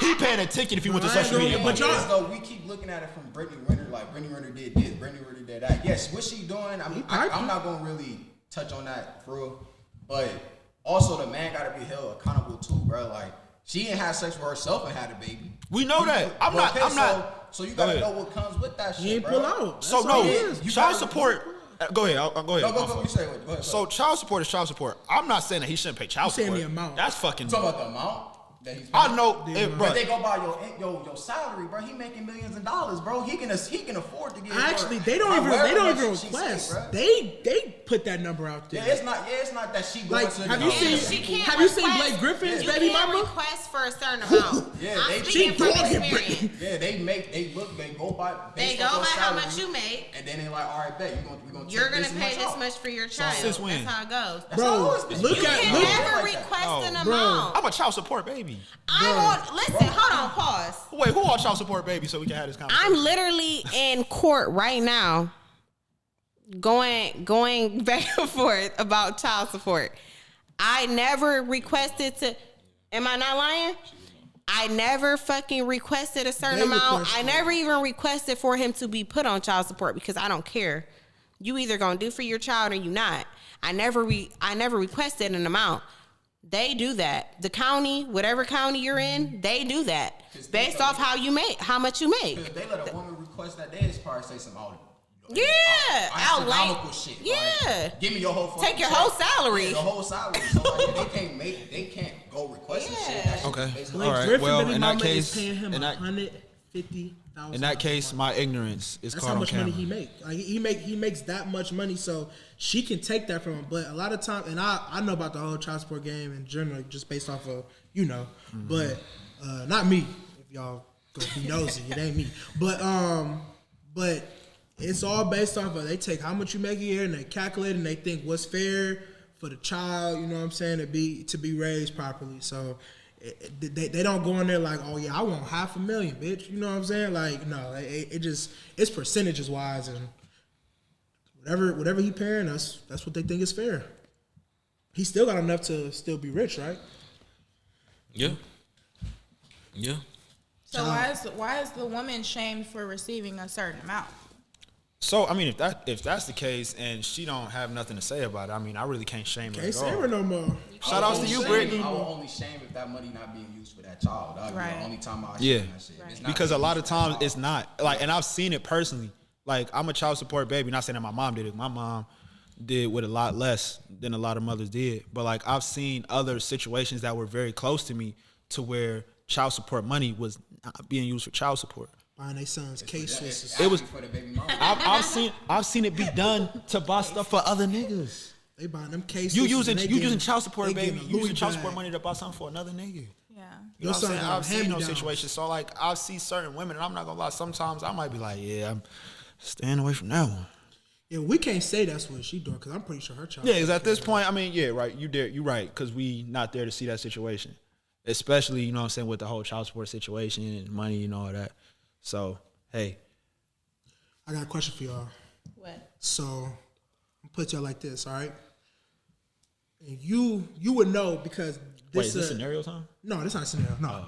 he paying a ticket if he went to Bro, I social ain't media. gonna- about but it. y'all- Though we keep looking at it from Brittany Renner, like Brittany Renner did this, Brittany Renner did that. Yes, what she doing? I mean, I'm not gonna really touch on that for real, but also the man gotta be held accountable too, bro. Like she didn't have sex with herself and had a baby. We know that. I'm not. So you Go gotta ahead. know what comes with that shit, He ain't bro. pull out. So That's all no, it is. You child gotta- support. Go ahead. I'll go ahead. No, My go. fault. You say what? Go ahead. So child support is child support. I'm not saying that he shouldn't pay child You saying support. the amount. That's fucking. You talking about the amount that he's I paying? know, bro. But they go by your salary, bro. He making millions of dollars, bro. He can afford to get. Actually, her they don't however even much she request. say, bro. They put that number out there. Yeah, it's not that she going Like, to. have you the- seen- She can't Have you seen request- Blake Griffin's you baby can't mama? request for a certain amount. Yeah, I'm they- speaking she from dogging experience. Brittany. Yeah, they go by. They based go off by your how salary, much you make. and then they like, all right, bet we're gonna You're take gonna pay this off. much for your child. since when? That's how it goes. Bro, look You at can look. never like that. request No. an Bro. amount. I'm a child support baby. I want. Listen, hold on, pause. Wait, who are child support baby so we can have this conversation? I'm literally in court right now, going back and forth about child support. I never requested to. Am I not lying? I never fucking requested a certain They amount. requested I never even requested for him to be put on child support because I don't care. You either gonna do for your child or you not. I never requested an amount. They do that. The county, whatever county you're in, they do that based off how much you make. If they let a woman request that, they just probably say some Yeah, astronomical outright. shit. Yeah. Like, give me your whole. Take your fucking whole check. salary. Yeah, the whole salary. So like, they can't go requesting shit. That shit Okay. basically- Blake All right, Griffin well, baby in that mama case- is paying him in that- $150,000. In that case, my ignorance is That's caught how on much camera. money he make. Like he makes that much money, so she can take that from him. But a lot of time, and I know about the whole child support game in general, just based off of but not me. If y'all go be nosy, it ain't me. But it's all based off of they take how much you make a year and they calculate and they think what's fair for the child. You know what I'm saying, to be raised properly. So. They don't go in there like, oh yeah, I want $500,000, bitch. You know what I'm saying? Like, no, it's percentages wise, and whatever he paying us, that's what they think is fair. He still got enough to still be rich, right? Yeah. Yeah. So why is the woman shamed for receiving a certain amount? So I mean, if that's the case, and she don't have nothing to say about it, I mean, I really can't shame her. Can't at say all. her no more. Shout outs to you, Shame- Brittany. I will only shame if that money not being used for that child. That'd be Right. the only time I Yeah. shame that shit. It's not Because a being lot used of for that times child. it's not like, and I've seen it personally. Like I'm a child support baby. Not saying that my mom did it. My mom did with a lot less than a lot of mothers did. But like I've seen other situations that were very close to me to where child support money was not being used for child support. Buying their son's K-Swisses. It was- for the baby mama. I've seen it be done to buy stuff for other niggas. They buying them K-Swisses. You using and they using getting- child support, they baby. getting a You using Louis child bag. support money to buy something for another nigga. Yeah. You know what I'm saying? son I've seen those hand-me-downs. situations. So like I see certain women, and I'm not gonna lie. Sometimes I might be like, yeah, I'm staying away from that one. Yeah, we can't say that's what she doing because I'm pretty sure her child. Yeah, because at this point, I mean, yeah, right. You right, because we not there to see that situation, especially you know what I'm saying with the whole child support situation and money and all that. So hey, I got a question for y'all. What? So I'm put y'all like this, all right? And you would know because this wait, is this scenario time? No, that's not a scenario. No.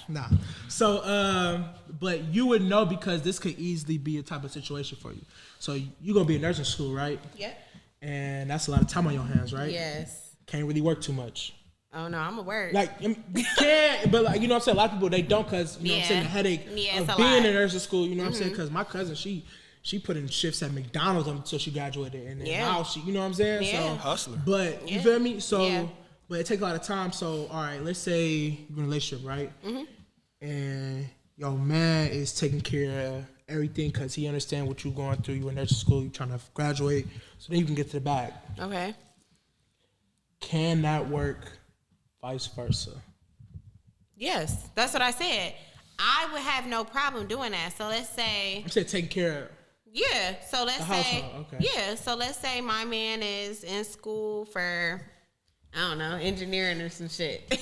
Nah. So, but you would know because this could easily be a type of situation for you. So you're gonna be in nursing school, right? Yep. And that's a lot of time on your hands, right? Yes. Can't really work too much. Oh no, I'm a word. Like you can, but like you know what I'm saying. A lot of people they don't because you know what I'm saying the Yeah. headache Yeah, it's of a being lot. in nursing school. You know what I'm saying? Because my cousin she put in shifts at McDonald's until she graduated, and then Yeah. now she you know what I'm saying. Yeah. So Hustler. but you Yeah. feel me? So Yeah. but it takes a lot of time. So all right, let's say you're in a relationship, right? And your man is taking care of everything because he understands what you're going through. You're in nursing school. You're trying to graduate, so then you can get to the bag. Okay. Can that work? Vice versa. Yes, that's what I said. I would have no problem doing that. So let's say, I'm saying taking care of. yeah. So let's The say, household, okay. yeah. So let's say my man is in school for, I don't know, engineering or some shit.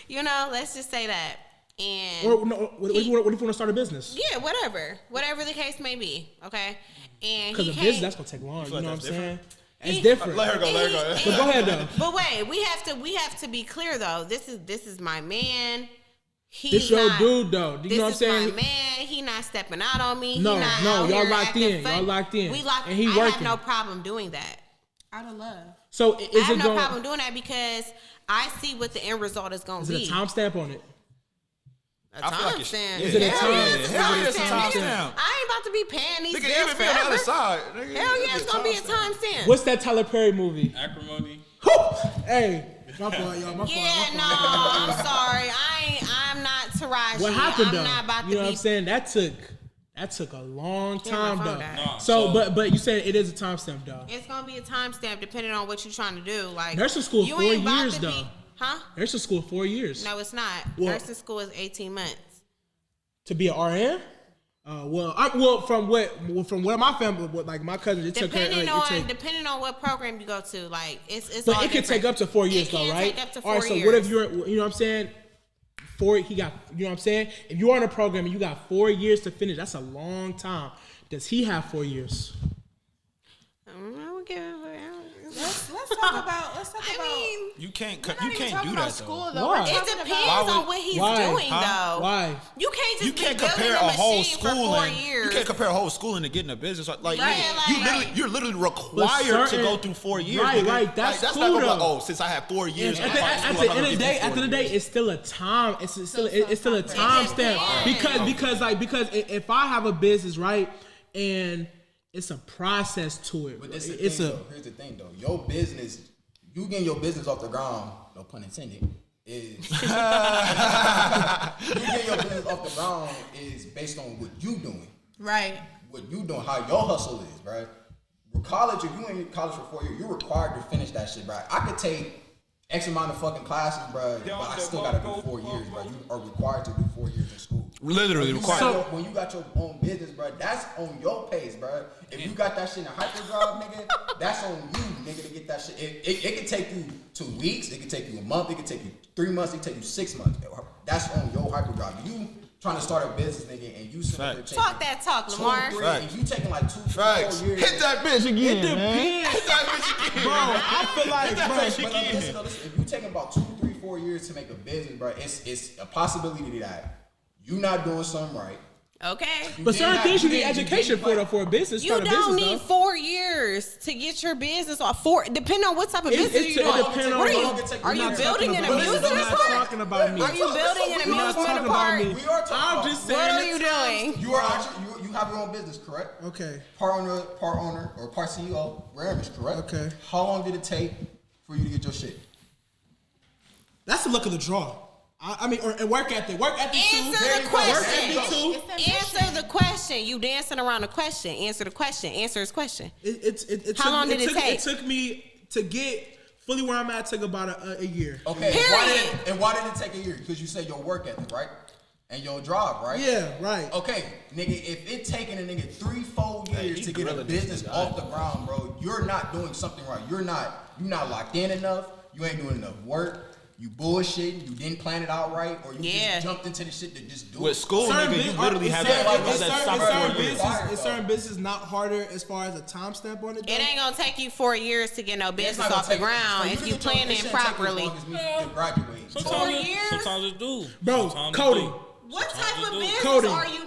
You know, let's just say that. And Or no, what if he- you want to start a business? yeah, whatever the case may be. Okay. And Because he a can't. business that's gonna take long. You like know what I'm that's saying? It's He- different. Let her go. Let her go. But go ahead though. But wait, we have to be clear though. This is my man. He's This your not, dude though. Do you this know what I'm is saying? my man. He not stepping out on me. No, he not no, out y'all here locked acting in. fun. Y'all locked in. We locked. And he I have working. no problem doing that. Out of love. So I is have it no going? problem doing that because I see what the end result is going Is to it be. a timestamp on it? A I feel like it's- timestamp. yeah. Is it a Hell time- yeah, is it a timestamp, timestamp? nigga. I ain't about to be paying these Nigga, bills even if you're on the forever. other side, nigga, Hell yeah, it's gonna be a timestamp. timestamp. What's that Tyler Perry movie? Acrimony. Hey, my fault, y'all. My fault. Yeah, my no, fault. I'm sorry. I'm not Taraji. What happened I'm though? not about to You know be what I'm saying? That took a long Yeah, my time phone though. died. Nah, So, so- but you said it is a timestamp though. It's gonna be a timestamp depending on what you're trying to do. Like Nursing school you 4 ain't about years to be- though. Huh? Nursing school 4 years. No, it's not. Well- Nursing school is 18 months. To be an RN? From what my family, what like my cousin, it took her. Depending on what program you go to, like it's But all it can different. take up to 4 years It though, can right? take up to All right. 4 So years. what if you're, you know what I'm saying? He got, you know what I'm saying? If you're on a program and you got 4 years to finish, that's a long time. Does he have 4 years? I don't give a- Let's talk about. I mean, You can't. we're You not even can't talking do about that school though. though. Why? We're it talking depends about. on what he's Why? doing Huh? though. Why? You can't just You can't be compare building a whole machine for 4 schooling. years. You can't compare a whole schooling to getting a business. Like, Right, nigga, like- you're literally But required to go certain- through 4 years. Right, nigga. right, that's like, cool, not gonna be though. like, oh, since I have 4 years. At I'm the out of school, end I'm of gonna the get day, these at the 4 end of the day, years. it's still a time. It's still a It time stamp depends. because if I have a business right and it's a process to it. But this is It's the a thing, though. Here's the thing, though. Your business, you getting your business off the ground, no pun intended, is you getting your business off the ground is based on what you doing. Right. What you doing, how your hustle is, right? With college, if you ain't in college for 4 years, you're required to finish that shit, right? I could take X amount of fucking classes, bro, but I still gotta do 4 years, bro. You are required to do 4 years in school. Literally When you required. got your- when you got your own business, bro, that's on your pace, bro. If you got that shit in hyperdrive, nigga, that's on you, nigga, to get that shit. It could take you 2 weeks, it could take you a month, it could take you 3 months, it could take you 6 months. That's on your hyperdrive. You trying to start a business, nigga, and you sitting there Facts. taking Talk that talk, 2, Lamar. 3, Facts. and you taking like 2, 3, 4 Facts. years. Hit that bitch again. It depends. Hit that bitch again. bro. I feel like Hit that bro, bitch But like, again. listen, if you taking about 2, 3, 4 years to make a business, bro, it's a possibility that you not doing something right. Okay. But certain things you need education for though, for a business. You start a don't business, need though. 4 years to get your business off. Depending on what type of It- business it you're doing. depends on What are what- you? we're Are you not building talking an about me. amusement We're not park? talking about me. Are you building an We're not amusement talking about park? me. We are talking I'm about just you. saying. What are you doing? You are actually you have your own business, correct? Okay. Part owner, or part CEO, Ramish, correct? Okay. How long did it take for you to get your shit? That's the look of the draw. I mean, and work ethic. Work ethic too. Answer There the you go. Work question. ethic too. Answer the question. You dancing around the question. Answer the question. Answer his question. It How long did it take? It took me to get fully where I'm at. Took about a year. Okay. Period. Why did it take a year? Because you said your work ethic, right? And your job, right? Yeah, right. Okay, nigga, if it taking a nigga 3-4 years to get a business off the ground, bro, you're not doing something right. You're not locked in enough. You ain't doing enough work. You bullshitting. You didn't plan it out right, or you Yeah. just jumped into the shit to just do With it. school, Certain nigga, you bus- literally it's have certain- that. it's That certain- stop it's for certain 4 years. business- It's certain business not harder as far as a time stamp on it. Though. It ain't gonna take you 4 years to get no It's business not gonna off the take- ground for if to you get your- plan it it shouldn't take you as properly. long as me to graduate. So- Sometimes it do. Bro, Sometimes it Cody. do. What Sometimes type it of do. business Coding. are you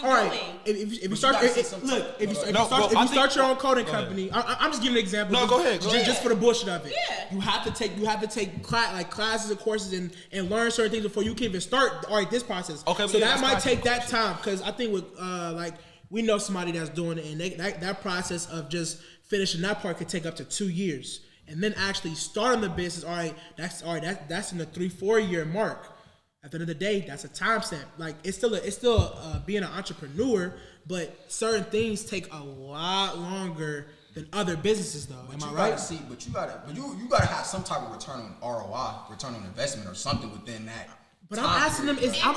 All right. doing? If you you start, gotta see some look, type- if you No, start I your own coding go ahead. company, I'm just giving an example. No, just, go ahead, go just, ahead. just for the bullshit of it. Yeah. You have to take classes and courses and learn certain things before you can even start. All right, this process. Okay, but so yeah, that that's might practical. take that time because I think with like we know somebody that's doing it, and that process of just finishing that part could take up to 2 years, and then actually starting the business. That's in the 3-4 year mark. At the end of the day, that's a timestamp. Like it's still being an entrepreneur, but certain things take a lot longer than other businesses, though. Am I right? You gotta have some type of return on ROI, return on investment, or something within that. But I'm asking them, I'm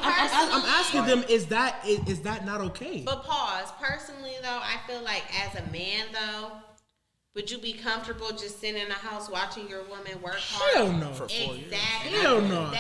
asking them, is that not okay? But pause. Personally, though, I feel like as a man, though, would you be comfortable just sitting in the house watching your woman work hard? Hell no. Exactly. Hell no.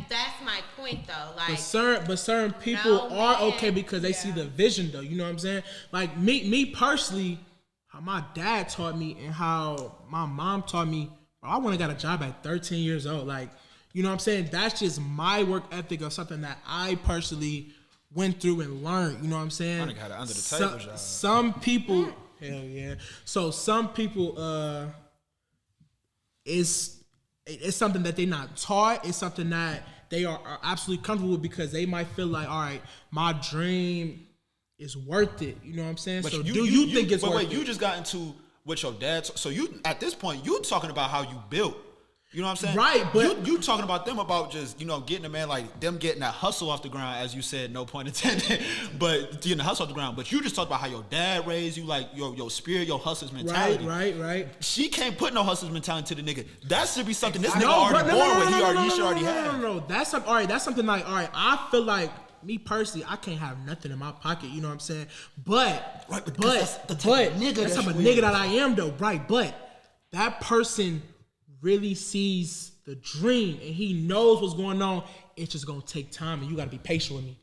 That's my point, though. Like, But certain people No, are man. okay because they see the vision, though. You know what I'm saying? Like me personally, how my dad taught me and how my mom taught me. Bro, I went and got a job at 13 years old. Like, you know what I'm saying? That's just my work ethic of something that I personally went through and learned. You know what I'm saying? My nigga had an under the table job. Some people, hell yeah. So some people, it's something that they're not taught. It's something that they are absolutely comfortable with because they might feel like, all right, my dream is worth it. You know what I'm saying? But so do you think it's worth wait, it? you just got into with your dad. So you at this point you talking about how you built. You know what I'm saying? Right, but- you talking about them about just getting a man like them getting that hustle off the ground, as you said, no pun intended, but getting the hustle off the ground. But you just talked about how your dad raised you, like your spirit, your hustler's mentality. Right. She can't put no hustler's mentality to the nigga. That should be something this nigga No, already but born with. He should already have. No. That's all right. That's something like, all right. I feel like me personally, I can't have nothing in my pocket. You know what I'm saying? But Right, but that's the type of nigga that's that the type of you nigga is. that I am, though. Right, but that person really sees the dream and he knows what's going on. It's just gonna take time, and you gotta be patient with me.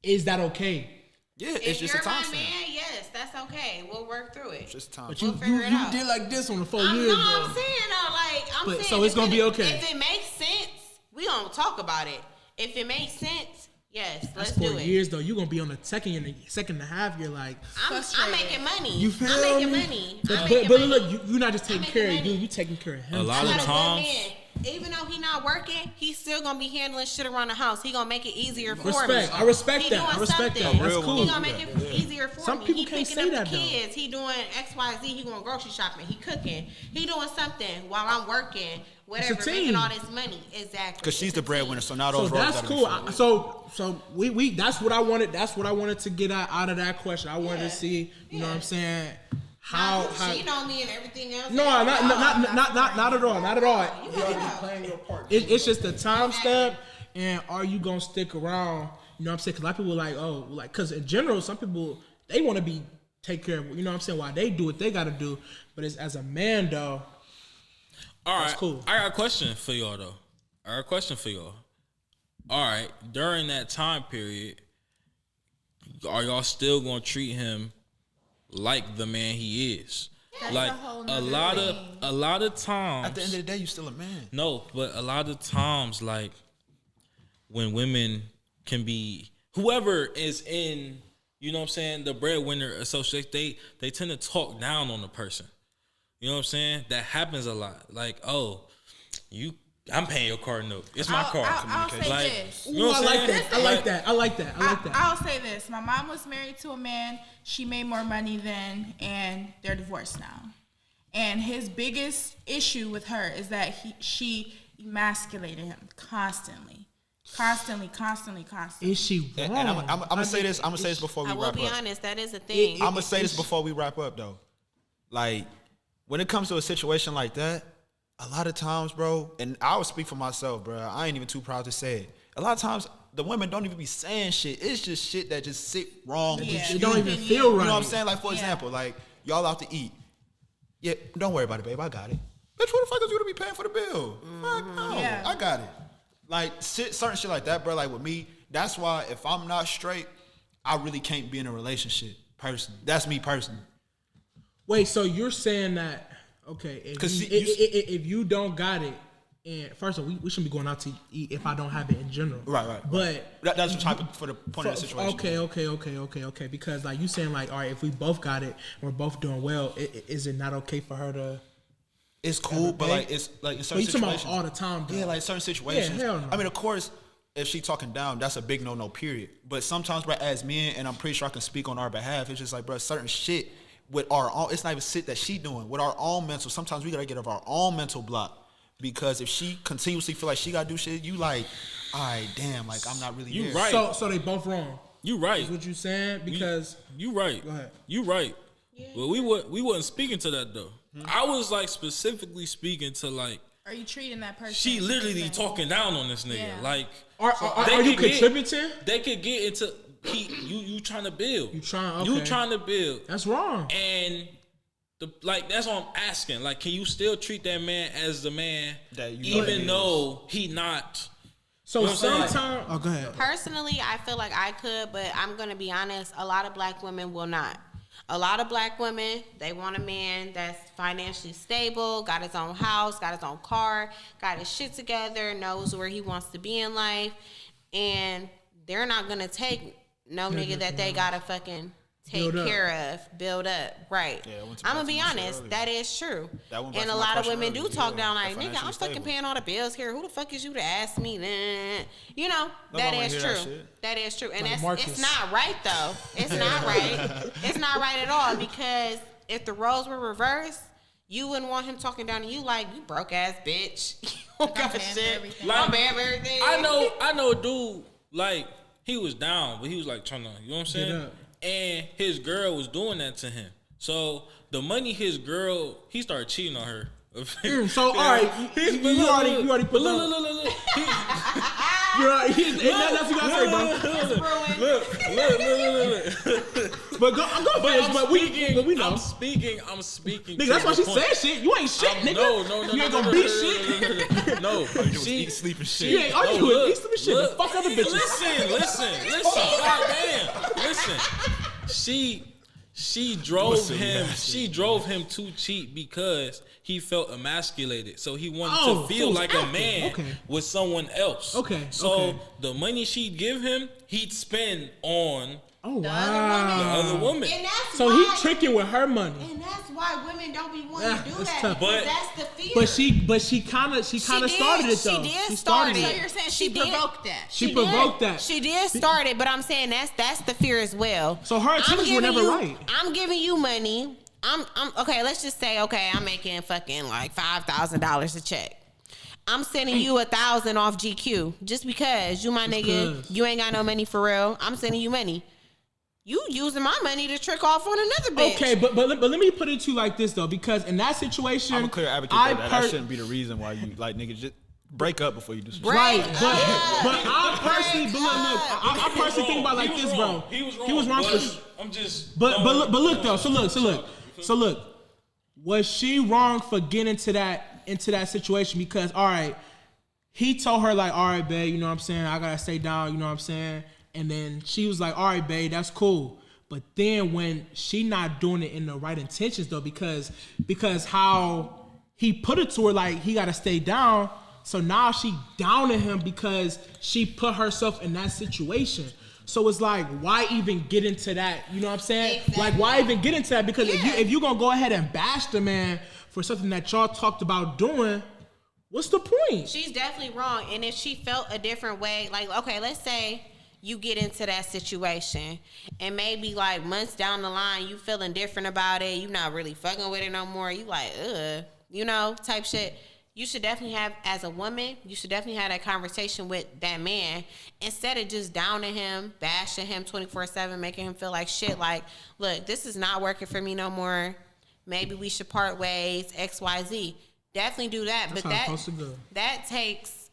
Is that okay? Yeah, if it's just a you're time my stamp. man, yes, that's okay. We'll work through it. It's just time. But We'll you figure it out. did like this on the 4 I'm, years, no, though. I'm saying though, like I'm But- saying. so it's gonna be okay. If it makes sense, we gonna talk about it. If it makes sense, yes, let's That's 4 do it. years, though. You gonna be on the second and a half year, like. I'm making money. You feel I'm making me? money. But, I'm but, making but money. look, you're not just taking I'm care making of you. money. You taking care of him. A lot I of got a times- good man. Even though he not working, he's still gonna be handling shit around the house. He gonna make it easier for Respect. me. I respect He that. doing I respect that. something. That's real cool. He gonna make it easier for Some me. people He can't picking say up that, the though. kids. He doing X, Y, Z. He going grocery shopping. He cooking. He doing something while I'm working. Whatever, team. making all this money. Exactly. Because she's It's the a team. breadwinner, so now So those roles that's gotta be cool. filled. So we that's what I wanted. That's what I wanted to get out of that question. I wanted Yeah. to see. You know what I'm saying? Now, How? cheat on me and everything else. No, not at all. Not at all. You got it. Playing your part. It's just the time stamp, and are you gonna stick around? You know what I'm saying? Because a lot of people like, because in general, some people they want to be take care of. You know what I'm saying? While they do what they got to do, but it's as a man though. All right, That's cool. I got a question for y'all though. All right, during that time period, are y'all still gonna treat him like the man he is? That's like a whole a nother lot thing. of times. At the end of the day, you still a man. No, but a lot of times, like when women can be whoever is in you know what I'm saying, the breadwinner association, they tend to talk down on the person. You know what I'm saying? That happens a lot. Like, oh, I'm paying your car note. It's my car. I'll say like, this. You know what I'm saying? I like that. I'll say this. My mom was married to a man. She made more money than, and they're divorced now. And his biggest issue with her is that she emasculated him constantly. Is she wrong? And I'm gonna say this. I'm gonna say this before we I will wrap be up. honest, that is a thing. I'm gonna say this before we wrap up though. Like, when it comes to a situation like that, a lot of times, bro, and I would speak for myself, bro. I ain't even too proud to say it. A lot of times, the women don't even be saying shit. It's just shit that just sit wrong with It you. don't even feel right. You know what I'm saying? Like, for example, like, y'all out to eat. Yeah, don't worry about it, babe. I got it. Bitch, who the fuck is you to be paying for the bill? Fuck no. Yeah. I got it. Like, certain shit like that, bro. Like, with me, that's why if I'm not straight, I really can't be in a relationship. That's me personally. Wait, so you're saying that, okay, if you don't got it, and first of all, we shouldn't be going out to eat if I don't have it in general. Right. But That's the type of, for the point of the situation. Okay. Because like you saying like, all right, if we both got it, we're both doing well. Is it not okay for her to? It's cool, but like it's like in certain But you talking situations. about all the time, though. Yeah, like certain situations. Yeah, hell no. I mean, of course, if she talking down, that's a big no period. But sometimes, bro, as men, and I'm pretty sure I can speak on our behalf, it's just like, bro, certain shit with our own. It's not even shit that she doing with our own mental. Sometimes we gotta get off our own mental block. Because if she continuously feel like she gotta do shit, you like, all right, damn, like I'm not really You there. right. So they both wrong. You right. Is what you saying? Because you right. Go ahead. You right. But we wasn't speaking to that though. I was like specifically speaking to like, Are you treating that person? she literally talking down on this nigga. Yeah. Like, are you contributing? They could get into you trying to build. You trying to build. That's wrong. And that's what I'm asking. Like, can you still treat that man as the man That you know even he though he not? So You know what I'm saying? sometimes, oh, go ahead. Personally, I feel like I could, but I'm gonna be honest. A lot of black women will not. A lot of black women, they want a man that's financially stable, got his own house, got his own car, got his shit together, knows where he wants to be in life, and they're not gonna take no nigga that they gotta fucking take care of, build up, right? Yeah, I went to I'm gonna back be to my shit honest, earlier. that is true. That went back And to a my lot of question women do earlier, talk yeah, down like, the nigga, I'm financially fucking stable. paying all the bills here. Who the fuck is you to ask me? Nah. You know, that wanna is hear true. that shit. That is true. And Like that's Marcus. it's not right though. It's not right. It's not right at all, because if the roles were reversed, you wouldn't want him talking down to you like, you broke ass bitch. You don't got paying for shit. everything. I'm paying for everything. I know a dude, like, he was down, but he was like trying to, you know what I'm saying? up. And his girl was doing that to him. So the money his girl, he started cheating on her. So all right, you already put look. That's what you gotta say, bro. Look. But go finish. But we know. I'm speaking. Nigga, to that's why the she point. said shit. You ain't shit, nigga. No. You ain't gonna be shit. No, Eat, sleep, and shit. You ain't all you do is eat some shit. Look, Fuck other bitches. Listen. Goddamn. Listen. She drove him. She drove him to cheat because he felt emasculated. So he wanted to feel so like a acting. man Okay. with someone else. Okay, So okay. the money she'd give him, he'd spend on Oh the wow. other woman. And that's So why, he tricking with her money. and that's why women don't be wanting Yeah, to do it's that. tough. Because But- that's the fear. But she kind of started it though. She did She start started it. So you're saying she did. provoked that? She provoked that. She did start it, but I'm saying that's the fear as well. So her intentions were never right. I'm giving you money. I'm okay. Let's just say I'm making fucking like $5,000 a check. I'm sending you 1,000 off GQ just because you my nigga. cause. You ain't got no money for real. I'm sending you money. You using my money to trick off on another bitch. Okay, but let me put it to you like this though, because in that situation, I'm a clear advocate that shouldn't be the reason why you like niggas just break up before you do something. right. Break But up. I personally, but look, I personally think about it like this, bro. He was wrong. He was wrong but for. I'm just. But look though. So look. Was she wrong for getting into that situation? Because all right, he told her like, all right, babe, you know what I'm saying? I gotta stay down, you know what I'm saying? And then she was like, all right, babe, that's cool. But then when she not doing it in the right intentions though, because how he put it to her like he gotta stay down. So now she downing him because she put herself in that situation. So it's like, why even get into that? You know what I'm saying? Exactly. Like, why even get into that? Because Yeah. if you gonna go ahead and bash the man for something that y'all talked about doing, what's the point? She's definitely wrong. And if she felt a different way, like, okay, let's say you get into that situation and maybe like months down the line you feeling different about it, you not really fucking with it no more, you like, you know, type shit. You should definitely have, as a woman, you should definitely have that conversation with that man instead of just downing him, bashing him 24/7, making him feel like shit. Like, look, this is not working for me no more. Maybe we should part ways, XYZ. Definitely do that. That's but how it's supposed to go. that takes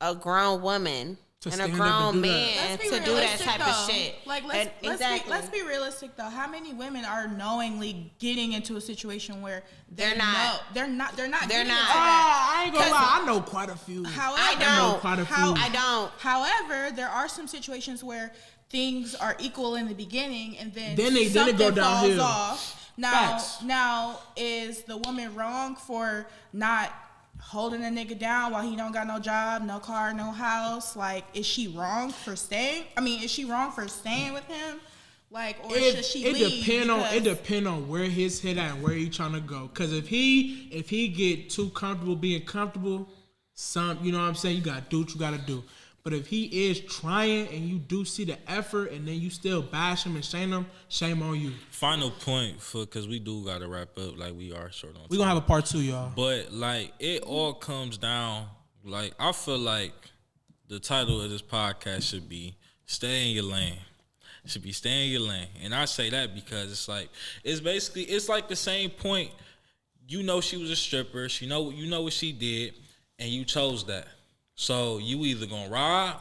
a grown woman To and a stand up grown and do that. man Let's be to do that realistic, type though. of shit. Like, And exactly. let's be realistic though. How many women are knowingly getting into a situation where They're not. They're not getting into not. that. I ain't gonna lie, I know quite a few. However, I know don't. quite a few. I don't. However, there are some situations where things are equal in the beginning, and then Then it something go falls downhill. off. Facts. Now, is the woman wrong for not holding a nigga down while he don't got no job, no car, no house? Like, is she wrong for staying? I mean, is she wrong for staying with him? Like, or should she leave? It depend on where his head at and where he trying to go. Cause if he get too comfortable being comfortable, you know what I'm saying, you gotta do what you gotta do. But if he is trying and you do see the effort and then you still bash him and shame on you. Final point because we do gotta wrap up, like we are short on time. We gonna have a part 2, y'all. But like it all comes down, like I feel like the title of this podcast should be "Stay in Your Lane." It should be "Stay in Your Lane," and I say that because it's like the same point. You know she was a stripper. You know what she did, and you chose that. So you either gonna ride,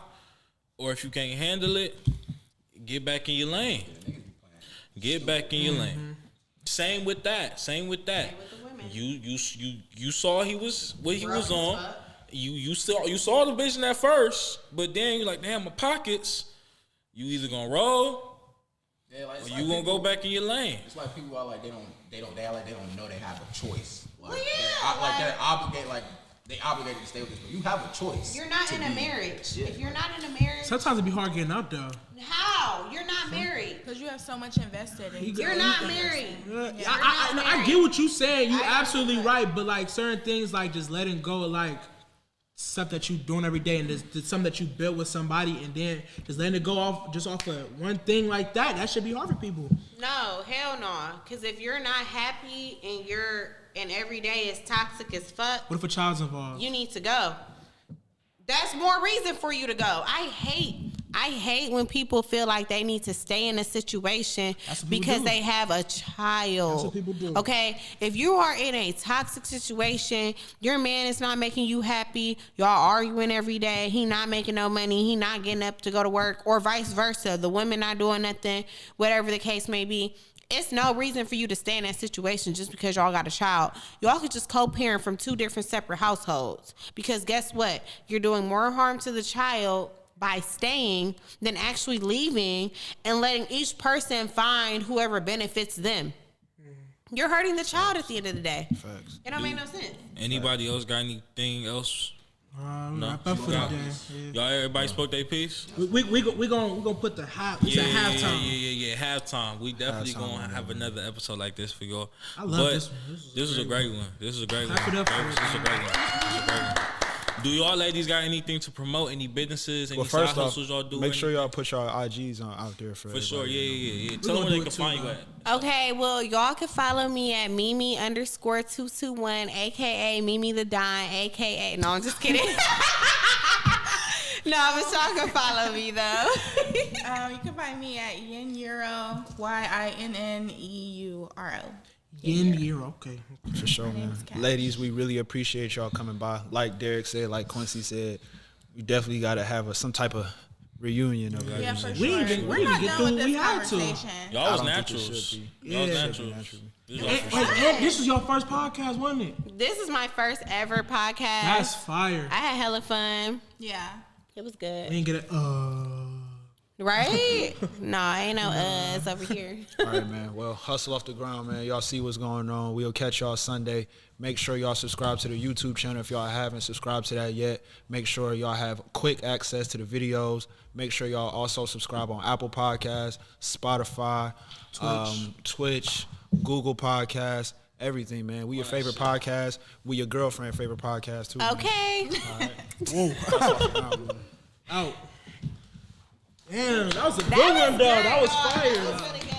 or if you can't handle it, get back in your lane. Get back in your lane. Same with that. Same with the women. You saw he was what he was on. You saw the vision at first, but then you're like, damn, my pockets. You either gonna roll, Yeah, like, or you gonna go back in your lane. It's like people are like they don't know they have a choice. Like, Well, yeah, they're obligated, like they obligated to stay with this, but you have a choice. You're not to in a be- marriage. Yeah. If you're not in a marriage, Sometimes it be hard getting out though. how? You're not married. Because you have so much invested in. You're not married. I get what you saying. You absolutely right. But like certain things, like just letting go of like stuff that you doing every day, and there's something that you built with somebody, and then just letting it go off of one thing like that should be hard for people. No, hell no. Because if you're not happy and every day is toxic as fuck, What if a child's involved? you need to go. That's more reason for you to go. I hate when people feel like they need to stay in a situation That's what people because do. they have a child. That's what people do. Okay? If you are in a toxic situation, your man is not making you happy, y'all arguing every day, he not making no money, he not getting up to go to work, or vice versa, the women not doing nothing, whatever the case may be, it's no reason for you to stay in that situation just because y'all got a child. Y'all could just co-parent from 2 different separate households. Because guess what? You're doing more harm to the child by staying than actually leaving and letting each person find whoever benefits them. You're hurting the child at the end of the day. Facts. It don't make no sense. Anybody else got anything else? No. Wrap up for the Y'all- day. Yeah. Y'all, everybody spoke their piece. We gonna put the halftime. Yeah. Halftime. We definitely Halftime, gonna have another episode like this for y'all. I love this one. This was a great one. This is a great one. Clap it up for This is a great one. This is a great one. Do y'all ladies got anything to promote? Any businesses? Any Well, side first off, hustles y'all doing? make sure y'all put y'all IGs out there for For sure. everybody. Yeah. Tell them gonna where do they it can too, find you man. at. Okay, well, y'all can follow me at Mimi_221, aka Mimi the Don, aka. No, I'm just kidding. No, but y'all can follow me though. You can find me at Yinnuro, YINNEURO. Yen year, okay. For sure, man. is Cash. Ladies, we really appreciate y'all coming by. Like Derek said, like Quincy said, we definitely got to have some type of reunion of Yeah, for everything. sure. We didn't We're even not get done through with what this we had to. conversation. Y'all I was don't think it naturals. should be. Y'all was Yeah. naturals. Naturally. This was And, for sure. and this was your first podcast, wasn't it? This is my first ever podcast. That's fire. I had hella fun. Yeah. It was good. We didn't get it. Right? No, ain't no us over here. All right, man. Well, hustle off the ground, man. Y'all see what's going on. We'll catch y'all Sunday. Make sure y'all subscribe to the YouTube channel if y'all haven't subscribed to that yet. Make sure y'all have quick access to the videos. Make sure y'all also subscribe on Apple Podcasts, Spotify, Twitch, Google Podcasts, everything, man. We your favorite podcast. We your girlfriend favorite podcast, too. Okay. Out. Damn, that was a good one, though. That was fire.